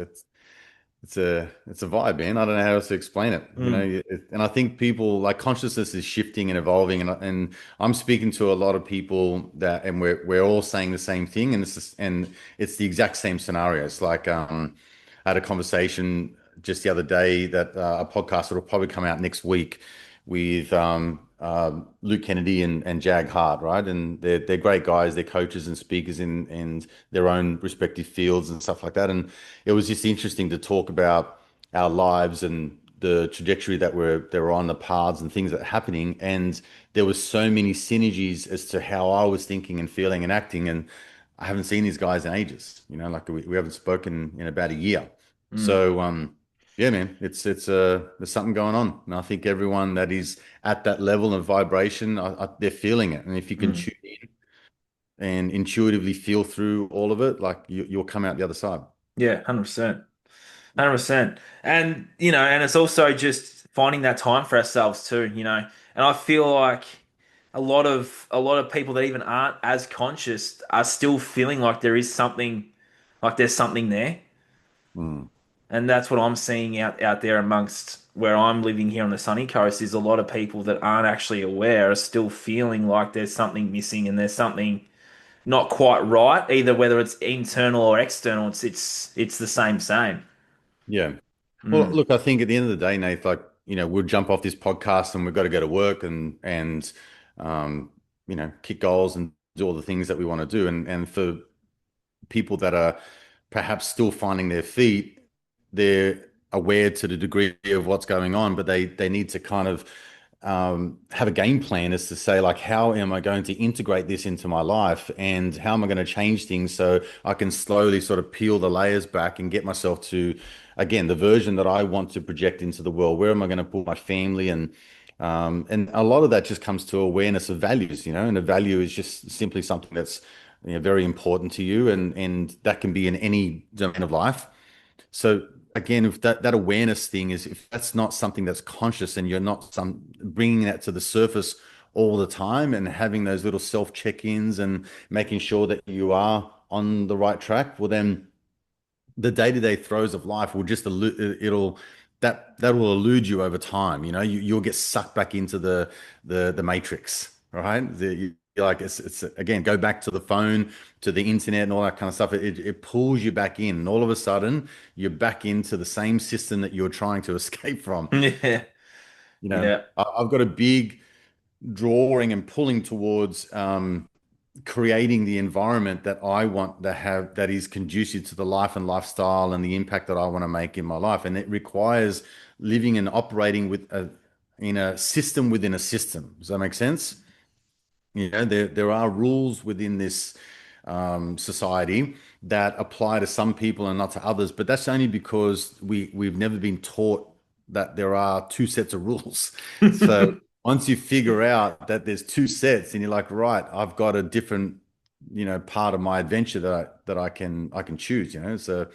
it's a vibe, man. I don't know how else to explain it. Mm, And I think people like consciousness is shifting and evolving, and I'm speaking to a lot of people that, and we're all saying the same thing, and it's the exact same scenario. It's like I had a conversation just the other day that a podcast that will probably come out next week with Luke Kennedy and Jag Hart, right? And they're great guys. They're coaches and speakers in their own respective fields and stuff like that. And it was just interesting to talk about our lives and the trajectory that they're on, the paths and things that are happening. And there was so many synergies as to how I was thinking and feeling and acting. And I haven't seen these guys in ages. Like we haven't spoken in about a year. mm. So Yeah, man, there's something going on, and I think everyone that is at that level of vibration, they're feeling it. And if you can Mm. tune in and intuitively feel through all of it, like you'll come out the other side. Yeah, 100%. 100%. And, and it's also just finding that time for ourselves too, And I feel like a lot of people that even aren't as conscious are still feeling like there is something, like there's something there. Mm. And that's what I'm seeing out there amongst where I'm living here on the sunny coast is a lot of people that aren't actually aware are still feeling like there's something missing and there's something not quite right, either whether it's internal or external, it's the same. Yeah. Well, Mm. look, I think at the end of the day, Nate, like, we'll jump off this podcast and we've got to go to work and um, kick goals and do all the things that we want to do. And for people that are perhaps still finding their feet, they're aware to the degree of what's going on, but they need to kind of have a game plan as to say, like, how am I going to integrate this into my life and how am I going to change things so I can slowly sort of peel the layers back and get myself to, again, the version that I want to project into the world. Where am I going to put my family? And a lot of that just comes to awareness of values, and a value is just simply something that's very important to you, and that can be in any domain of life. So again, if that awareness thing is, if that's not something that's conscious and you're not bringing that to the surface all the time and having those little self check-ins and making sure that you are on the right track, well then the day-to-day throes of life will just it'll that will elude you over time. You'll get sucked back into the matrix, right? Like it's again, go back to the phone, to the internet and all that kind of stuff. It pulls you back in, and all of a sudden you're back into the same system that you're trying to escape from. Yeah. Yeah. I've got a big drawing and pulling towards creating the environment that I want to have that is conducive to the life and lifestyle and the impact that I want to make in my life. And it requires living and operating in a system within a system. Does that make sense? There are rules within this society that apply to some people and not to others, but that's only because we've never been taught that there are two sets of rules. So once you figure out that there's two sets, and you're like, right, I've got a different, part of my adventure that I can choose. So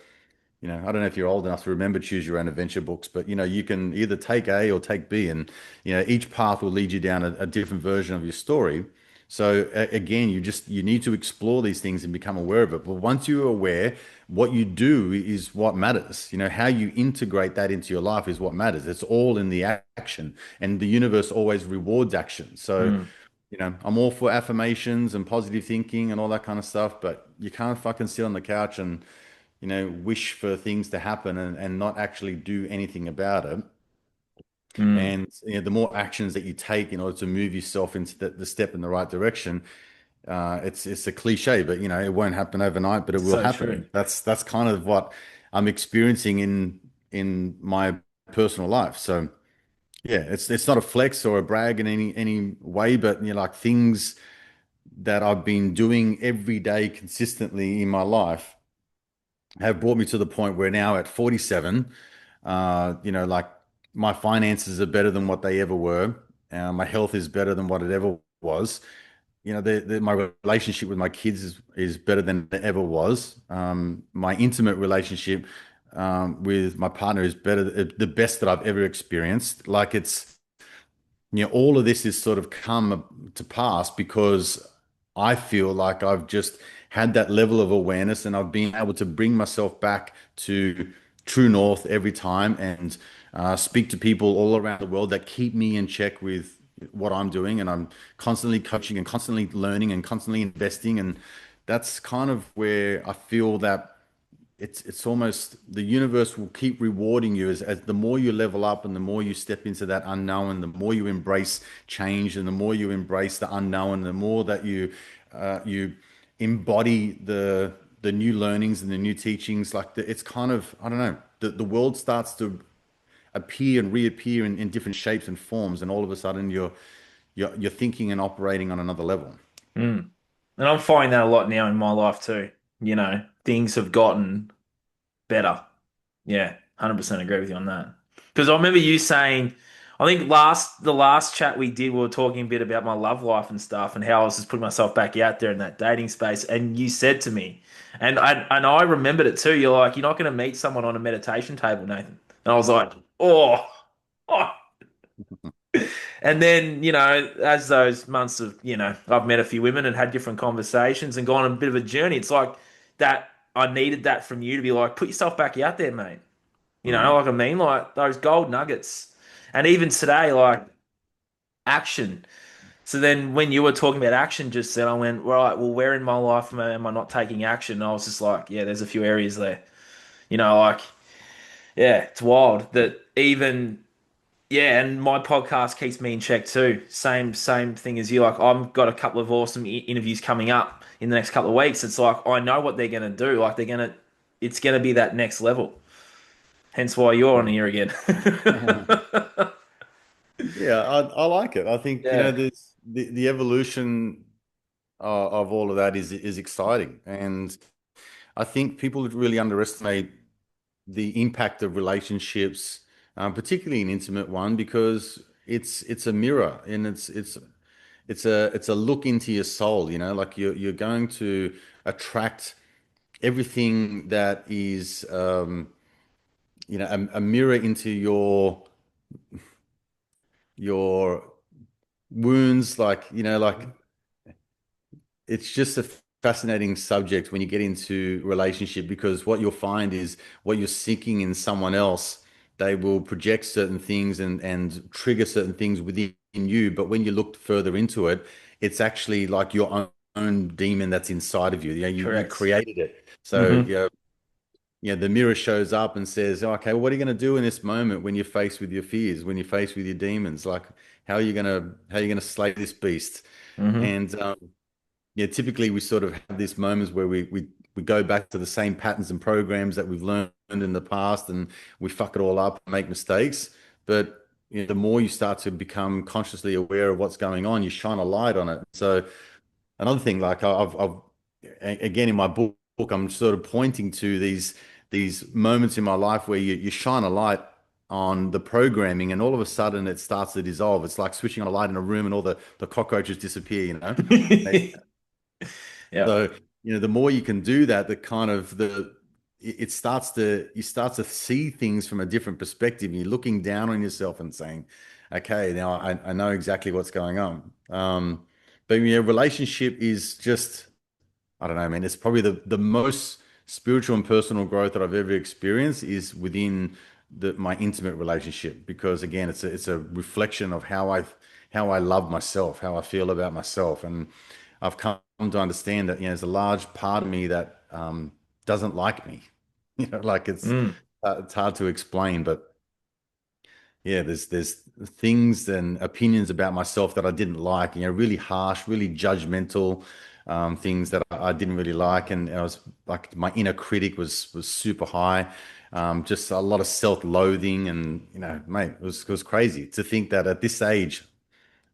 I don't know if you're old enough to remember Choose Your Own Adventure books, but you can either take A or take B, and each path will lead you down a different version of your story. So again, you need to explore these things and become aware of it. But once you're aware, what you do is what matters. How you integrate that into your life is what matters. It's all in the action, and the universe always rewards action. So Mm. I'm all for affirmations and positive thinking and all that kind of stuff, but you can't fucking sit on the couch and wish for things to happen and not actually do anything about it. Mm. And the more actions that you take in order to move yourself into the step in the right direction, it's a cliche, but it won't happen overnight, but it will So happen. true. And that's kind of what I'm experiencing in my personal life. So yeah, it's not a flex or a brag in any way, but like things that I've been doing every day consistently in my life have brought me to the point where now at 47, like my finances are better than what they ever were. My health is better than what it ever was. My relationship with my kids is better than it ever was. My intimate relationship with my partner is the best that I've ever experienced. Like all of this has sort of come to pass because I feel like I've just had that level of awareness and I've been able to bring myself back to true north every time and speak to people all around the world that keep me in check with what I'm doing. And I'm constantly coaching and constantly learning and constantly investing. And that's kind of where I feel that it's almost the universe will keep rewarding you as the more you level up and the more you step into that unknown, the more you embrace change and the more you embrace the unknown, the more that you embody the new learnings and the new teachings. It's kind of, I don't know, the world starts to appear and reappear in different shapes and forms, and all of a sudden you're thinking and operating on another level. Mm. And I'm finding that a lot now in my life too. Things have gotten better. Yeah. 100% agree with you on that. Because I remember you saying, I think the last chat we did, we were talking a bit about my love life and stuff, and how I was just putting myself back out there in that dating space. And you said to me, and I remembered it too. You're like, you're not going to meet someone on a meditation table, Nathan. And I was like, oh, oh. And then, as those months of, I've met a few women and had different conversations and gone on a bit of a journey. It's like that. I needed that from you to be like, put yourself back out there, mate. Mm. Like I mean, like those gold nuggets. And even today, like action. So then when you were talking about action just then, I went, right, well, where in my life am I not taking action? And I was just like, yeah, there's a few areas there. Like, yeah, it's wild that even, yeah, and my podcast keeps me in check too. Same thing as you. Like, I've got a couple of awesome interviews coming up in the next couple of weeks. It's like, I know what they're going to do. Like, it's going to be that next level. Hence why you're on Yeah. here again. Yeah, I like it. I think, Yeah. there's the evolution of all of that is exciting. And I think people really underestimate the impact of relationships, particularly an intimate one, because it's a mirror and it's a look into your soul, like you're going to attract everything that is a mirror into your wounds, like it's just a fascinating subject when you get into relationship, because what you'll find is what you're seeking in someone else, they will project certain things and trigger certain things within you. But when you look further into it, it's actually like your own demon that's inside of you. You Correct. created it. So Hmm. the mirror shows up and says, okay, well, what are you going to do in this moment when you're faced with your fears, when you're faced with your demons? Like, how are you gonna slay this beast? Hmm. And yeah, typically we sort of have these moments where we go back to the same patterns and programs that we've learned in the past, and we fuck it all up and make mistakes. But the more you start to become consciously aware of what's going on, you shine a light on it. So another thing, like again in my book, I'm sort of pointing to these moments in my life where you shine a light on the programming, and all of a sudden it starts to dissolve. It's like switching on a light in a room and all the cockroaches disappear. Yeah. So, the more you can do that, the kind of it starts to you start to see things from a different perspective. You're looking down on yourself and saying, okay, now I know exactly what's going on. But relationship is just, I don't know, man. It's probably the most spiritual and personal growth that I've ever experienced is within my intimate relationship, because again, it's a reflection of how I love myself, how I feel about myself, and I've come to understand that there's a large part of me that doesn't like me. Like Mm. it's hard to explain, but yeah, there's things and opinions about myself that I didn't like, really harsh, really judgmental, things that I didn't really like. And I was like, my inner critic was super high, just a lot of self-loathing. And, mate, it was crazy to think that at this age,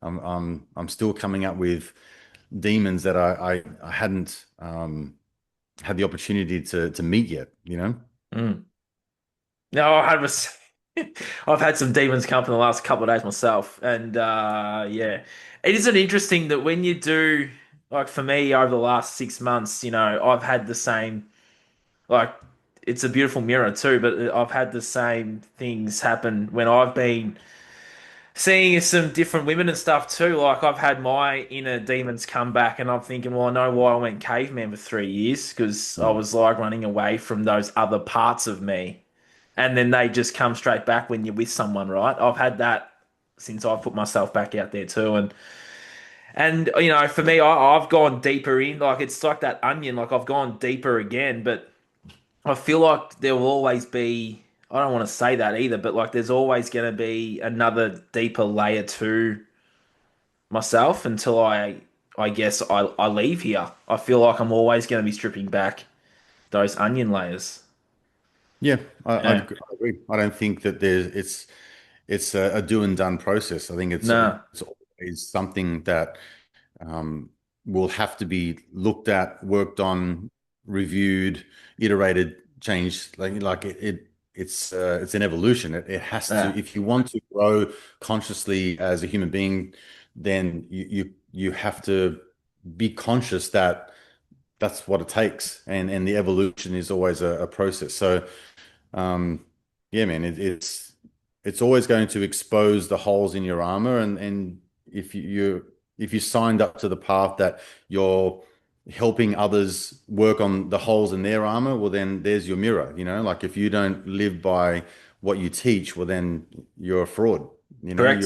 I'm still coming up with demons that I hadn't had the opportunity to meet yet. Mm. No, I was. I've had some demons come up in the last couple of days myself, and yeah, it isn't interesting that when you do, like for me over the last 6 months, I've had the same. Like, it's a beautiful mirror too, but I've had the same things happen when I've been seeing some different women and stuff too. Like, I've had my inner demons come back, and I'm thinking, well, I know why I went caveman for 3 years because I Mm. was like running away from those other parts of me, and then they just come straight back when you're with someone, right? I've had that since I've put myself back out there too, and for me, I've gone deeper in. Like, it's like that onion. Like, I've gone deeper again, but I feel like there will always be. I don't want to say that either, but like, there's always going to be another deeper layer to myself until I guess I leave here. I feel like I'm always going to be stripping back those onion layers. Yeah, Yeah. I agree. I don't think that it's a do and done process. I think it's Nah. it's always something that um, will have to be looked at, worked on, reviewed, iterated, changed. Like it. it's an evolution. It has to, Yeah, if you want to grow consciously as a human being, then you have to be conscious that that's what it takes, and the evolution is always a process. So um, yeah, man, it's always going to expose the holes in your armor, and if you signed up to the path that you're helping others work on the holes in their armor, well, then there's your mirror. Like if you don't live by what you teach, well, then you're a fraud. You're correct.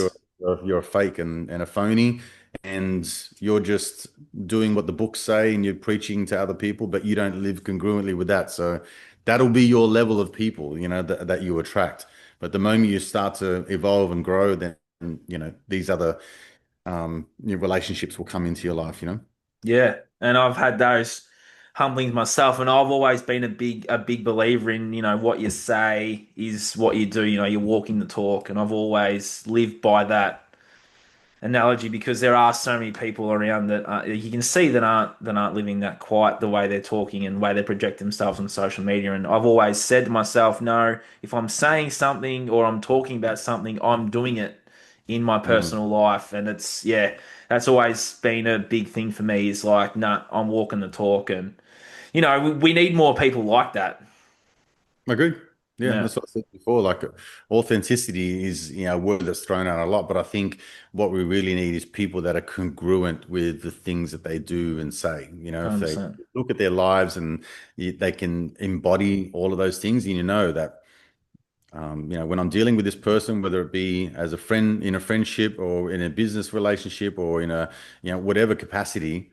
you're a fake and a phony, and you're just doing what the books say, and you're preaching to other people, but you don't live congruently with that. So that'll be your level of people, that you attract. But the moment you start to evolve and grow, then, these other new relationships will come into your life. Yeah, and I've had those humblings myself, and I've always been a big believer in, what you say is what you do. You're walking the talk, and I've always lived by that analogy because there are so many people around that you can see that aren't living that quite the way they're talking and the way they project themselves on social media. And I've always said to myself, no, if I'm saying something or I'm talking about something, I'm doing it in my Mm. personal life. And it's yeah, that's always been a big thing for me. Is like, nah, I'm walking the talk, and we need more people like that. Agreed. Yeah, Yeah, that's what I said before. Like authenticity is, a word that's thrown out a lot, but I think what we really need is people that are congruent with the things that they do and say. If they 100%. look at their lives and they can embody all of those things, and you know that, when I'm dealing with this person, whether it be as a friend in a friendship or in a business relationship or in a, whatever capacity,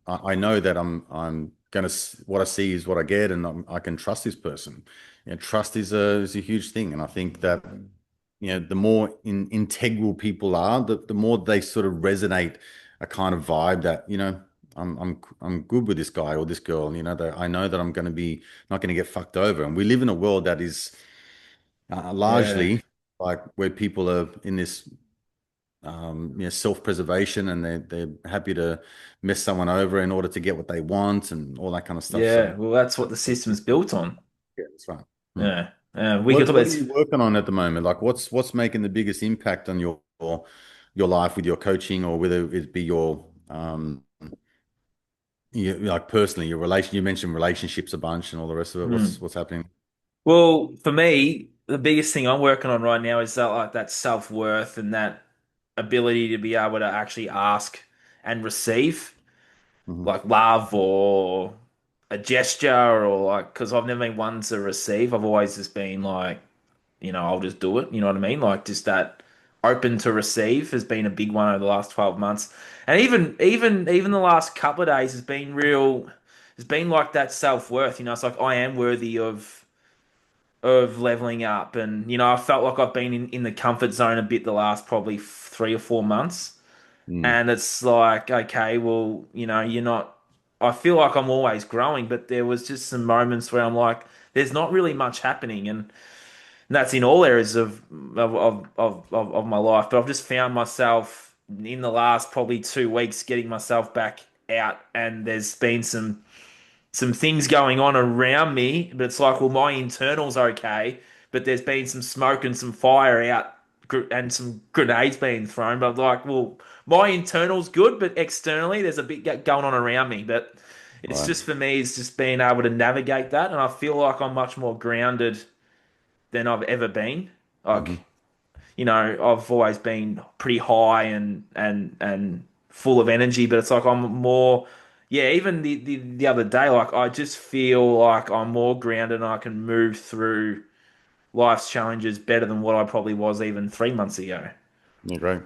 I know that I'm gonna what I see is what I get, and I can trust this person. Trust is a huge thing, and I think that the more integral people are, the more they sort of resonate a kind of vibe that I'm good with this guy or this girl. That I know that I'm going to be not going to get fucked over, and we live in a world that is Yeah. largely like where people are in this self-preservation, and they're happy to mess someone over in order to get what they want and all that kind of stuff. So Yeah, well, that's what the system's built on. yeah, that's right. Hmm. Yeah, we could What talk what about are you working on at the moment? Like what's making the biggest impact on your life with your coaching, or whether it be your like personally your relation. You mentioned relationships a bunch and all the rest of it. Hmm. What's happening? Well, for me, the biggest thing I'm working on right now is that self-worth and that ability to be able to actually ask and receive Hmm. like love or a gesture or like because I've never been one to receive. I've always just been like, I'll just do it. You know what I mean? Like just that open to receive has been a big one over the last 12 months. And even the last couple of days has been real, has been like that self-worth. It's like I am worthy of leveling up. And, I felt like I've been in the comfort zone a bit the last probably 3 or 4 months. Mm. And it's like, okay, well, you're not, I feel like I'm always growing, but there was just some moments where I'm like, there's not really much happening. And that's in all areas of my life. But I've just found myself in the last probably 2 weeks getting myself back out, and there's been some things going on around me, but it's like, well, my internal's okay, but there's been some smoke and some fire out and some grenades being thrown. But like, well, my internal's good, but externally there's a bit going on around me. But it's Right. just for me, it's just being able to navigate that, and I feel like I'm much more grounded than I've ever been. Like, Hmm. I've always been pretty high and full of energy, but it's like I'm more, yeah, even the other day, like I just feel like I'm more grounded and I can move through life's challenges better than what I probably was even 3 months ago. Yeah, great.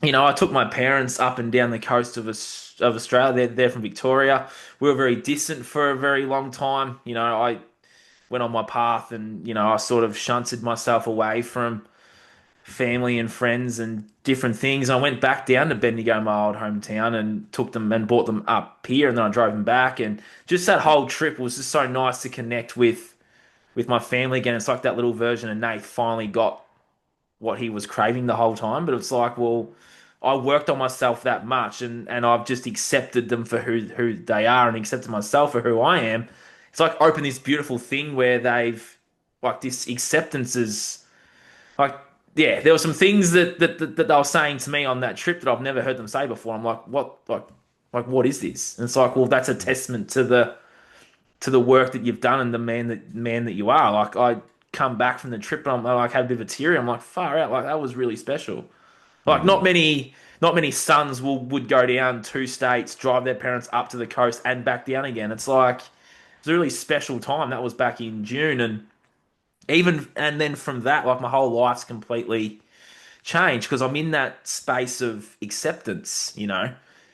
I took my parents up and down the coast of Australia. They're from Victoria. We were very distant for a very long time. I went on my path and, I sort of shunted myself away from family and friends and different things. I went back down to Bendigo, my old hometown, and took them and brought them up here, and then I drove them back. And just that whole trip was just so nice to connect with my family again. It's like that little version of Nate finally got what he was craving the whole time. But it's like, well, I worked on myself that much, and I've just accepted them for who they are, and accepted myself for who I am. It's like opened this beautiful thing where they've like this acceptance is like, yeah, there were some things that they were saying to me on that trip that I've never heard them say before. I'm like, what, like what is this? And it's like, well, that's a testament to the work that you've done and the man that you are. Like I come back from the trip and I like had a bit of a tear. I'm like, far out, like that was really special. Like Mm. not many sons would go down 2 states, drive their parents up to the coast and back down again. It's like it's a really special time. That was back in June, and then from that, like my whole life's completely changed because I'm in that space of acceptance.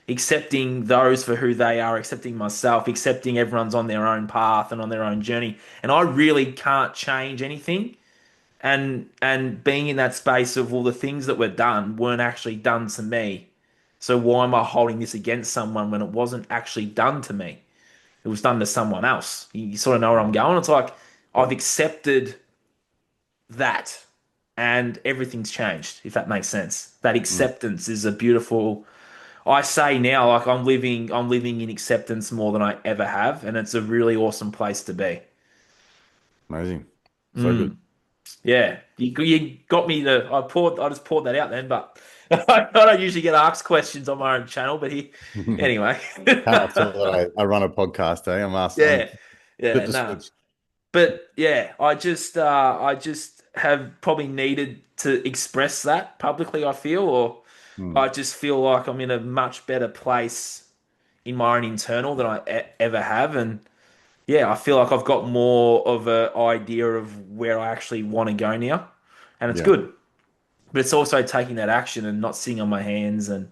Accepting those for who they are, accepting myself, accepting everyone's on their own path and on their own journey, and I really can't change anything. And being in that space of, well, the things that were done weren't actually done to me. So why am I holding this against someone when it wasn't actually done to me? It was done to someone else. You sort of know where I'm going. It's like I've accepted that and everything's changed, if that makes sense. That Mm. acceptance is a beautiful, I say now, like I'm living in acceptance more than I ever have, and it's a really awesome place to be. Amazing. So good. Mm. Yeah, you got me to. I just poured that out then, but I don't usually get asked questions on my own channel. But anyway, Can't tell that I run a podcast, eh? I'm yeah, yeah, flip the nah. switch. But yeah, I just have probably needed to express that publicly. I feel, or I Mm. just feel like I'm in a much better place in my own internal than I ever have, and yeah, I feel like I've got more of a idea of where I actually want to go now, and it's Yeah. good. But it's also taking that action and not sitting on my hands. And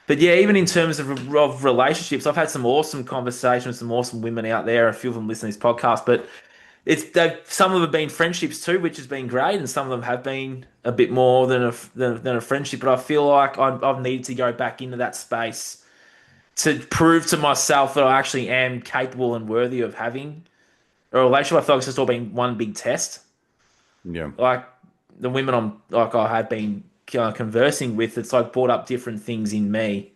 but yeah, even in terms of relationships, I've had some awesome conversations with some awesome women out there. A few of them listen to this podcast, but some of them have been friendships too, which has been great, and some of them have been a bit more than a friendship. But I feel like I've needed to go back into that space to prove to myself that I actually am capable and worthy of having a relationship. I feel like it's just all been one big test. Yeah. Like the women I have been conversing with, it's like brought up different things in me,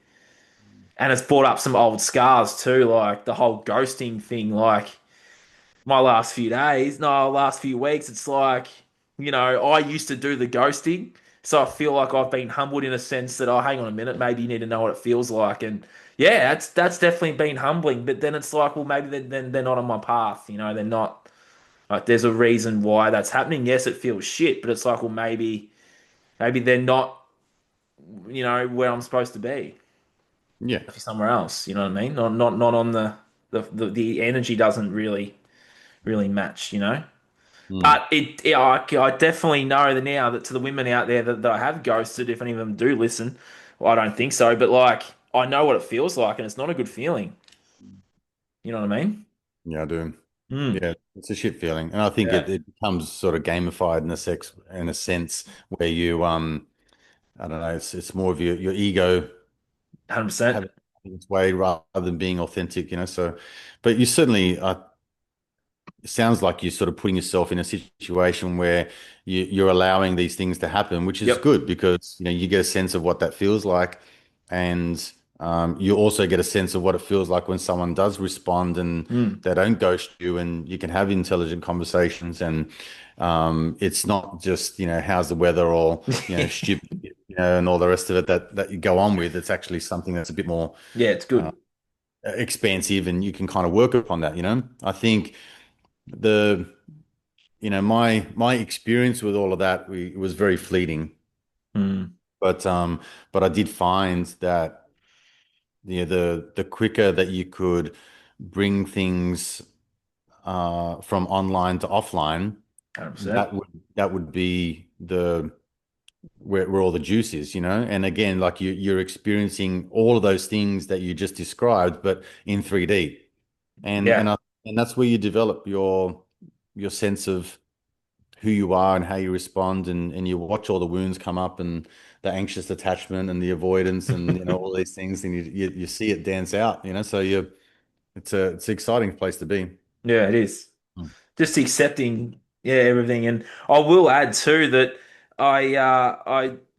and it's brought up some old scars too, like the whole ghosting thing. Like my last few days, no, last few weeks, it's like I used to do the ghosting, so I feel like I've been humbled in a sense that, oh, hang on a minute, maybe you need to know what it feels like. And yeah, that's definitely been humbling. But then it's like, well, maybe then they're not on my path. They're not. Like, there's a reason why that's happening. Yes, it feels shit, but it's like, well, maybe they're not, where I'm supposed to be. Yeah. If somewhere else, you know what I mean? Not on the energy doesn't really match. Mm. But I definitely know that now that to the women out there that I have ghosted, if any of them do listen, well, I don't think so, but like I know what it feels like, and it's not a good feeling. You know what I mean? Yeah, I do. Mm. Yeah, it's a shit feeling. And I think Yeah, it becomes sort of gamified in a sense where you I don't know, it's more of your ego 100%. having its way rather than being authentic, so but you certainly it sounds like you're sort of putting yourself in a situation where you're allowing these things to happen, which is Yep. good because you get a sense of what that feels like, and you also get a sense of what it feels like when someone does respond and Mm. they don't ghost you, and you can have intelligent conversations, and it's not just how's the weather or stupid and all the rest of it that you go on with. It's actually something that's a bit more Yeah, it's uh, good. expansive, and you can kind of work upon that. I think the my experience with all of that it was very fleeting, Mm. but I did find that the quicker that you could bring things from online to offline, 100%. that would be the where all the juice is, and again, like you're experiencing all of those things that you just described but in 3D, and Yeah. and I, and that's where you develop your sense of who you are and how you respond, and you watch all the wounds come up and the anxious attachment and the avoidance and all these things, and you see it dance out, so it's an exciting place to be. Yeah, it is. Mm. Just accepting, yeah, everything. And I will add too that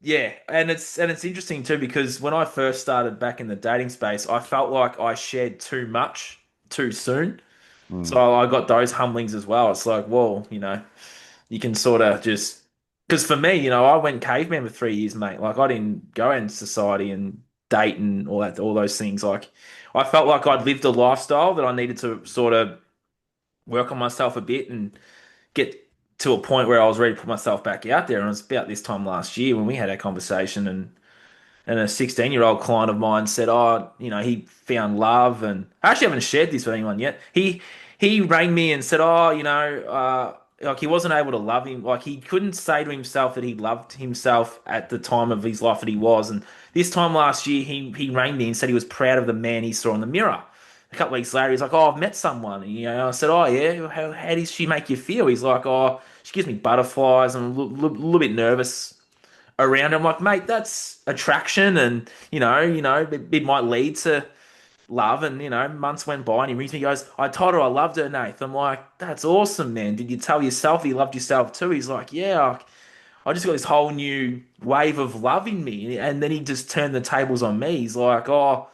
yeah, and it's interesting too because when I first started back in the dating space, I felt like I shared too much too soon. Mm. So I got those humblings as well. It's like, well, you can sort of just because for me, I went caveman for 3 years, mate. Like I didn't go out in society and date and all those things. Like I felt like I'd lived a lifestyle that I needed to sort of work on myself a bit and get to a point where I was ready to put myself back out there. And it was about this time last year when we had our conversation, and a 16-year-old client of mine said, "Oh, he found love." And I actually haven't shared this with anyone yet. He rang me and said, "Oh, like he wasn't able to love him. Like he couldn't say to himself that he loved himself at the time of his life that he was." And this time last year, he rang me and said he was proud of the man he saw in the mirror. A couple of weeks later, he's like, "Oh, I've met someone." And, I said, "Oh, yeah. How does she make you feel?" He's like, "Oh, she gives me butterflies. I'm a little bit nervous around. I'm like, mate, that's attraction, and it might lead to love. And months went by, and he rings me, he goes, "I told her I loved her, Nath." I'm like, "That's awesome, man. Did you tell yourself you loved yourself too?" He's like, "Yeah, I just got this whole new wave of love in me." And then he just turned the tables on me. He's like, "Oh,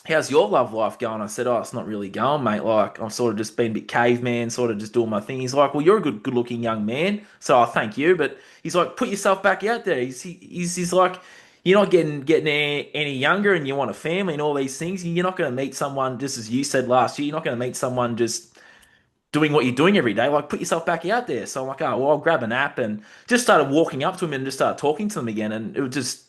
how's your love life going?" I said, "Oh, it's not really going, mate. Like, I've sort of just been a bit caveman, sort of just doing my thing." He's like, "Well, you're a good looking young man, so I thank you." But he's like, "Put yourself back out there." He's like, "You're not getting any younger, and you want a family and all these things. You're not going to meet someone just as you said last year. You're not going to meet someone just doing what you're doing every day. Like, put yourself back out there." So I'm like, "Oh, well, I'll grab an app," and just started walking up to him and just started talking to him again, and it was just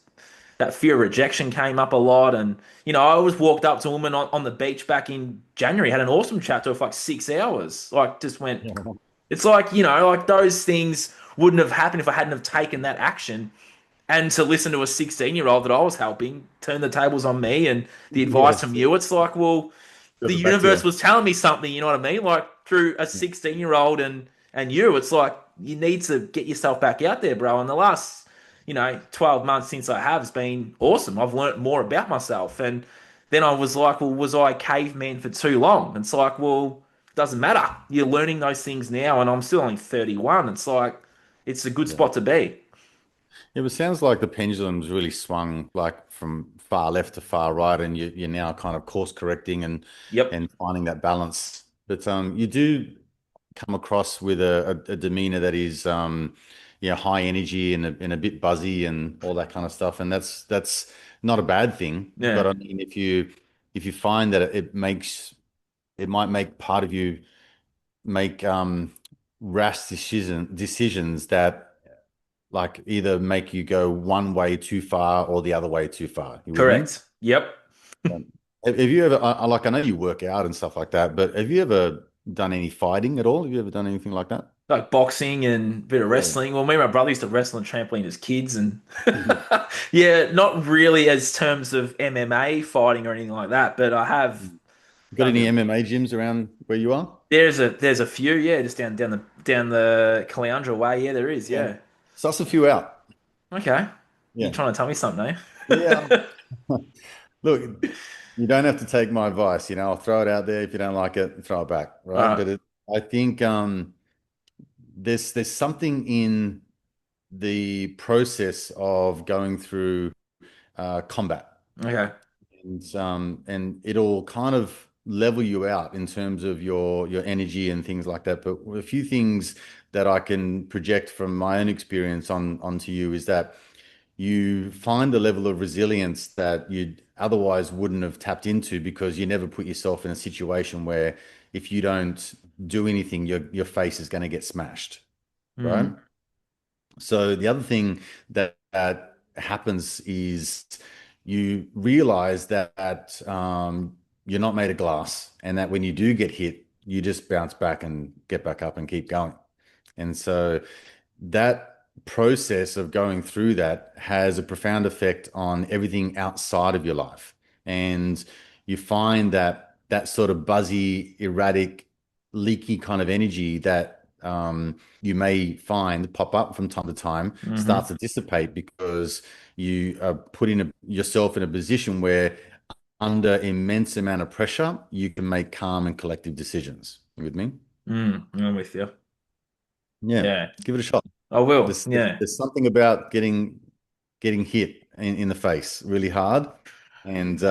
that fear of rejection came up a lot. And I always walked up to a woman on the beach back in January, had an awesome chat to her for like 6 hours. Like, just went. Yeah. It's like like those things wouldn't have happened if I hadn't have taken that action. And to listen to a 16-year-old that I was helping turn the tables on me and the advice from Yes. you, it's like, well, Give the it back to universe you. was telling me something. You know what I mean? Like through a 16-year-old and you, it's like you need to get yourself back out there, bro. And the last 12 months since I have has been awesome. I've learnt more about myself. And then I was like, well, was I a caveman for too long? And it's like, well, it doesn't matter. You're learning those things now, and I'm still only 31. It's like it's a good Yeah. spot to be. It was, sounds like the pendulum's really swung like from far left to far right, and you're now kind of course correcting Yep. and finding that balance. But you do come across with a demeanor that is high energy and a bit buzzy and all that kind of stuff, and that's not a bad thing. But Yeah. I mean, if you find that it might make part of you make rash decisions that like either make you go one way too far or the other way too far. You with me? Correct. Yep. Um, have you ever, like, I know you work out and stuff like that, but have you ever done any fighting at all? Have you ever done anything like that? Like boxing and a bit of Yeah. wrestling. Well, me and my brother used to wrestle on trampoline as kids, and Mhm. yeah, not really as terms of MMA fighting or anything like that, but I have Got done a bit any of. MMA gyms around where you are? There's a few, yeah, just down the Caloundra way. Yeah, there is, Yeah. yeah. Suss a few out. Okay, you Yeah. trying to tell me something, Yeah. eh? Look, you don't have to take my advice. I'll throw it out there. If you don't like it, throw it back, right? Uh, But I think there's something in the process of going through combat, okay. and it'll kind of level you out in terms of your energy and things like that. But a few things that I can project from my own experience onto you is that you find a level of resilience that you otherwise wouldn't have tapped into because you never put yourself in a situation where if you don't do anything, your face is going to get smashed, right? Mm, So the other thing that happens is you realize that you're not made of glass, and that when you do get hit, you just bounce back and get back up and keep going. And so that process of going through that has a profound effect on everything outside of your life. And you find that that sort of buzzy, erratic, leaky kind of energy that you may find pop up from time to time hmm starts to dissipate because you are putting yourself in a position where under immense amount of pressure, you can make calm and collective decisions. You with me? I'm with you. Yeah, Yeah, give it a shot. I will. There's, Yeah. there's something about getting hit in the face really hard, and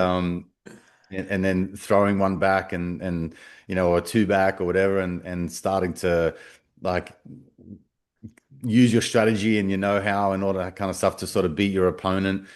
and then throwing one back and or two back or whatever, and starting to like use your strategy and your know-how and all that kind of stuff to sort of beat your opponent.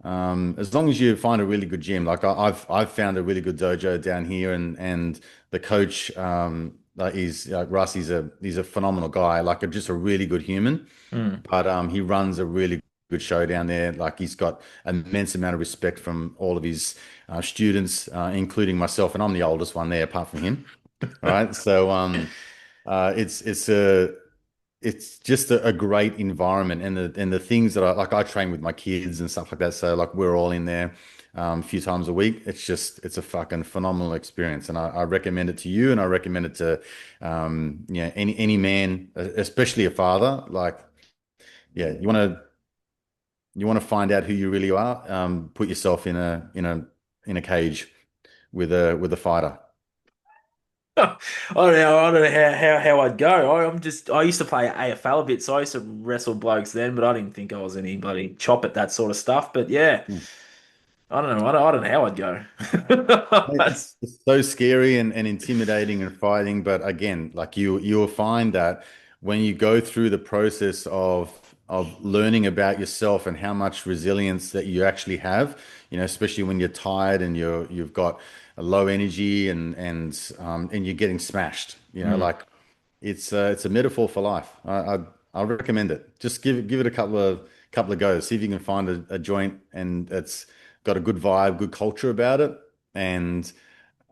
As long as you find a really good gym, like I've found a really good dojo down here, and the coach, like he's like Russ, he's a phenomenal guy, like just a really good human. Mm. But he runs a really good show down there. Like he's got an immense amount of respect from all of his students, including myself, and I'm the oldest one there, apart from him. All right, so it's just a great environment, and the things that I train with my kids and stuff like that. So like we're all in there a few times a week. It's a fucking phenomenal experience, and I recommend it to you, and I recommend it to yeah, any man, especially a father. Like yeah, you want to find out who you really are. Put yourself in a cage with a fighter. I don't know how I'd go. I used to play AFL a bit, so I used to wrestle blokes then, but I didn't think I was anybody chop at that sort of stuff. But yeah, I don't know. I don't know how I'd go. It's so scary and intimidating and fighting, but again, like you'll find that when you go through the process of learning about yourself and how much resilience that you actually have, especially when you're tired and you've got a low energy and you're getting smashed, Mm. like it's a metaphor for life. I recommend it. Just give it a couple of goes. See if you can find a joint and it's got a good vibe, good culture about it, and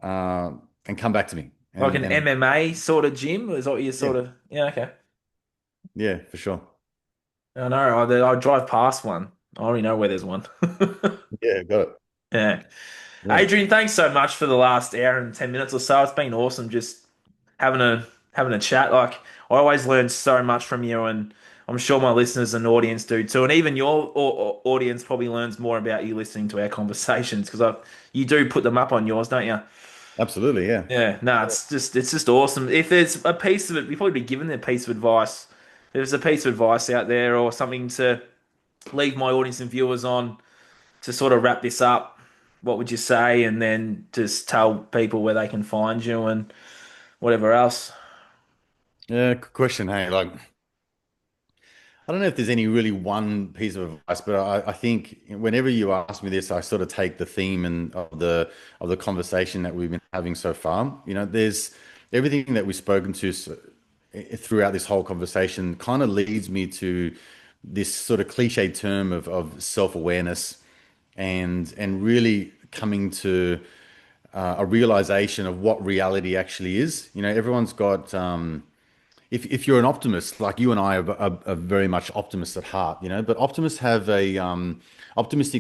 uh, and come back to me. Like And an and MMA sort of gym? Is what you yeah, sort of? Yeah, okay. yeah, for sure. I know. I drive past one. I already know where there's one. Yeah, got it. Yeah. Yeah, Adrian, thanks so much for the last hour and 10 minutes or so. It's been awesome just having a chat. Like I always learn so much from you, and I'm sure my listeners and audience do too. And even your audience probably learns more about you listening to our conversations because you do put them up on yours, don't you? absolutely. Yeah. Yeah. No, it's just awesome. If there's a piece of it, you probably be given a piece of advice. If there's a piece of advice out there or something to leave my audience and viewers on to sort of wrap this up, what would you say? And then just tell people where they can find you and whatever else. Yeah. Good question. Hey, like I don't know if there's any really one piece of advice, but I think whenever you ask me this, I sort of take the theme and of the conversation that we've been having so far. There's everything that we've spoken to throughout this whole conversation kind of leads me to this sort of cliche term of self-awareness and really coming to a realization of what reality actually is. Everyone's got if you're an optimist, like you and I are very much optimists at heart, but optimistic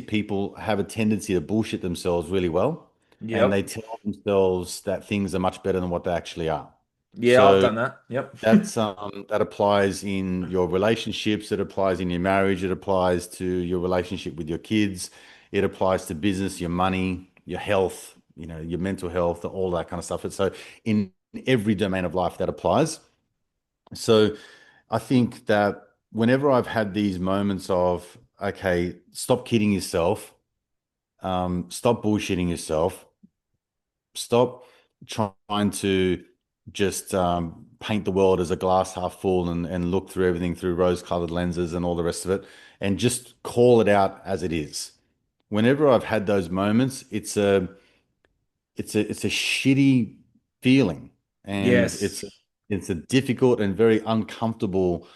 people have a tendency to bullshit themselves really well, and they Yep. tell themselves that things are much better than what they actually are. Yeah, I've So done that. Yep. that applies in your relationships, it applies in your marriage, it applies to your relationship with your kids, it applies to business, your money, your health, your mental health, all that kind of stuff. And so in every domain of life that applies. So I think that whenever I've had these moments of, okay, stop kidding yourself, stop bullshitting yourself, stop trying to just paint the world as a glass half full and look through everything through rose-colored lenses and all the rest of it, and just call it out as it is. Whenever I've had those moments, it's a shitty feeling, and Yes. it's a difficult and very uncomfortable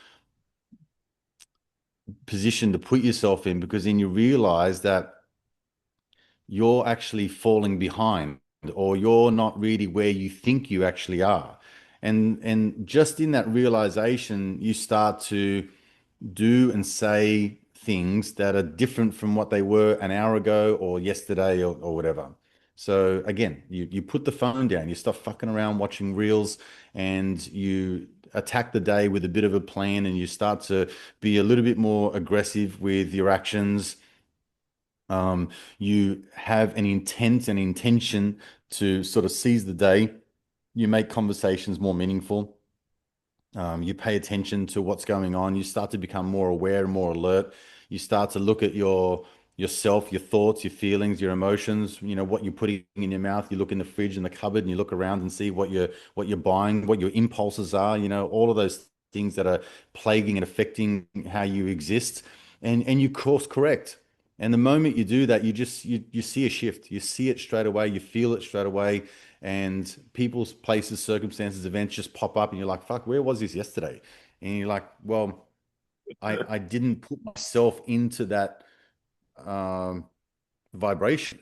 position to put yourself in, because then you realize that you're actually falling behind, or you're not really where you think you actually are. And just in that realization, you start to do and say things that are different from what they were an hour ago or yesterday or whatever. So again, you put the phone down, you stop fucking around watching reels, and you attack the day with a bit of a plan, and you start to be a little bit more aggressive with your actions. You have an intent and intention to sort of seize the day. You make conversations more meaningful. You pay attention to what's going on. You start to become more aware and more alert. You start to look at yourself, your thoughts, your feelings, your emotions, what you're putting in your mouth. You look in the fridge and the cupboard and you look around and see what you're buying, what your impulses are, all of those things that are plaguing and affecting how you exist. And you course correct. And the moment you do that, you see a shift. You see it straight away, you feel it straight away, and people's places, circumstances, events just pop up and you're like, fuck, where was this yesterday? And you're like, well, I didn't put myself into that um, vibration.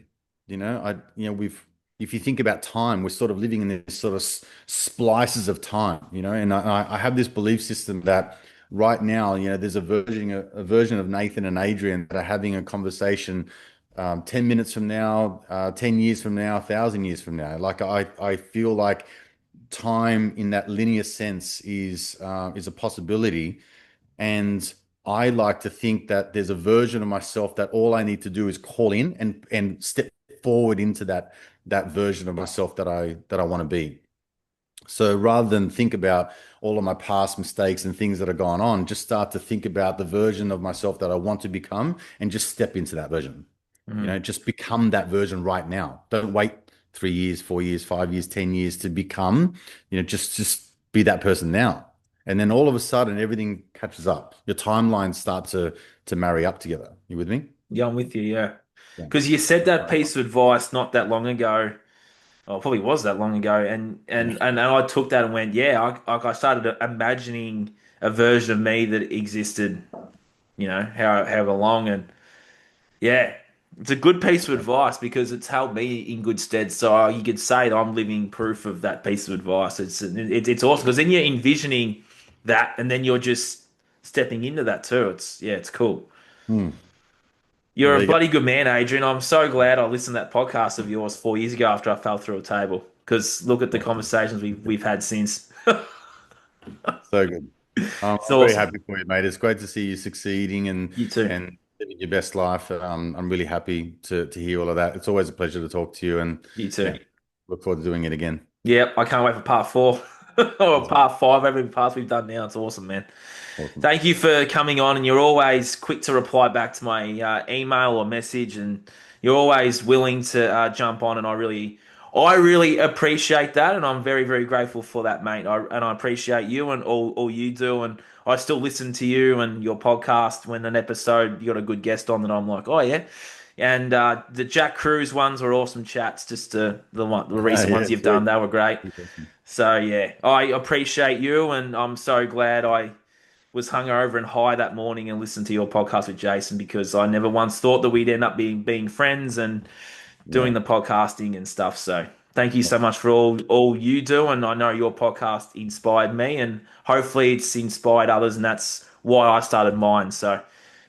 We've if you think about time, we're sort of living in this sort of splices of time. And I have this belief system that right now, there's a version of Nathan and Adrian that are having a conversation 10 minutes from now, 10 years from now, 1,000 years from now. Like I feel like time in that linear sense is a possibility. And I like to think that there's a version of myself that all I need to do is call in and step forward into that version of myself that I want to be. So rather than think about all of my past mistakes and things that have gone on, just start to think about the version of myself that I want to become and just step into that version. Mm. Just become that version right now. Don't wait 3 years, 4 years, 5 years, 10 years to become, just be that person now. And then all of a sudden everything catches up. Your timelines start to marry up together. You with me? Yeah, I'm with you. Yeah, Yeah. because you said that piece of advice not that long ago. Oh, probably was that long ago, and Yeah. I took that and went, yeah. I started imagining a version of me that existed, however long, and yeah, it's a good piece of advice because it's held me in good stead. So you could say that I'm living proof of that piece of advice. It's awesome because then you're envisioning that, and then you're just stepping into that too. It's cool. Hmm. Well, You're a there you bloody good man, Adrian. I'm so glad I listened to that podcast of yours 4 years ago after I fell through a table. Because look at the go. conversations we've had since. So good. It's I'm very awesome. happy for you, mate. It's great to see you succeeding and You too. and living your best life. I'm really happy to hear all of that. It's always a pleasure to talk to you, and You too. yeah, look forward to doing it again. Yeah, I can't wait for part four or Awesome. part five. Every part we've done now, it's awesome, man. Awesome. Thank you for coming on, and you're always quick to reply back to my email or message, and you're always willing to jump on, and I really appreciate that, and I'm very, very grateful for that, mate. I appreciate you and all you do, and I still listen to you and your podcast when an episode you got a good guest on that I'm like, oh yeah. And the Jack Cruz ones were awesome chats. Just the recent Yeah, ones you've done, sweet. they were great. Awesome. So yeah, I appreciate you, and I'm so glad I was hungover and high that morning and listened to your podcast with Jason because I never once thought that we'd end up being friends and Yeah. doing the podcasting and stuff. So thank you so much for all you do, and I know your podcast inspired me, and hopefully it's inspired others, and that's why I started mine. So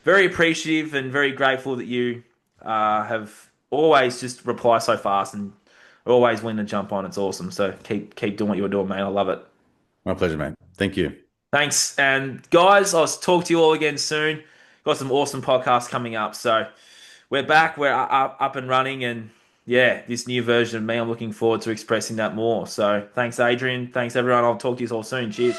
very appreciative and very grateful that you have always just reply so fast and always willing to jump on. It's awesome. So keep doing what you're doing, mate. I love it. My pleasure, mate. Thank you. Thanks. And guys, I'll talk to you all again soon. Got some awesome podcasts coming up. So we're back. We're up and running. And yeah, this new version of me, I'm looking forward to expressing that more. So thanks, Adrian. Thanks, everyone. I'll talk to you all soon. Cheers.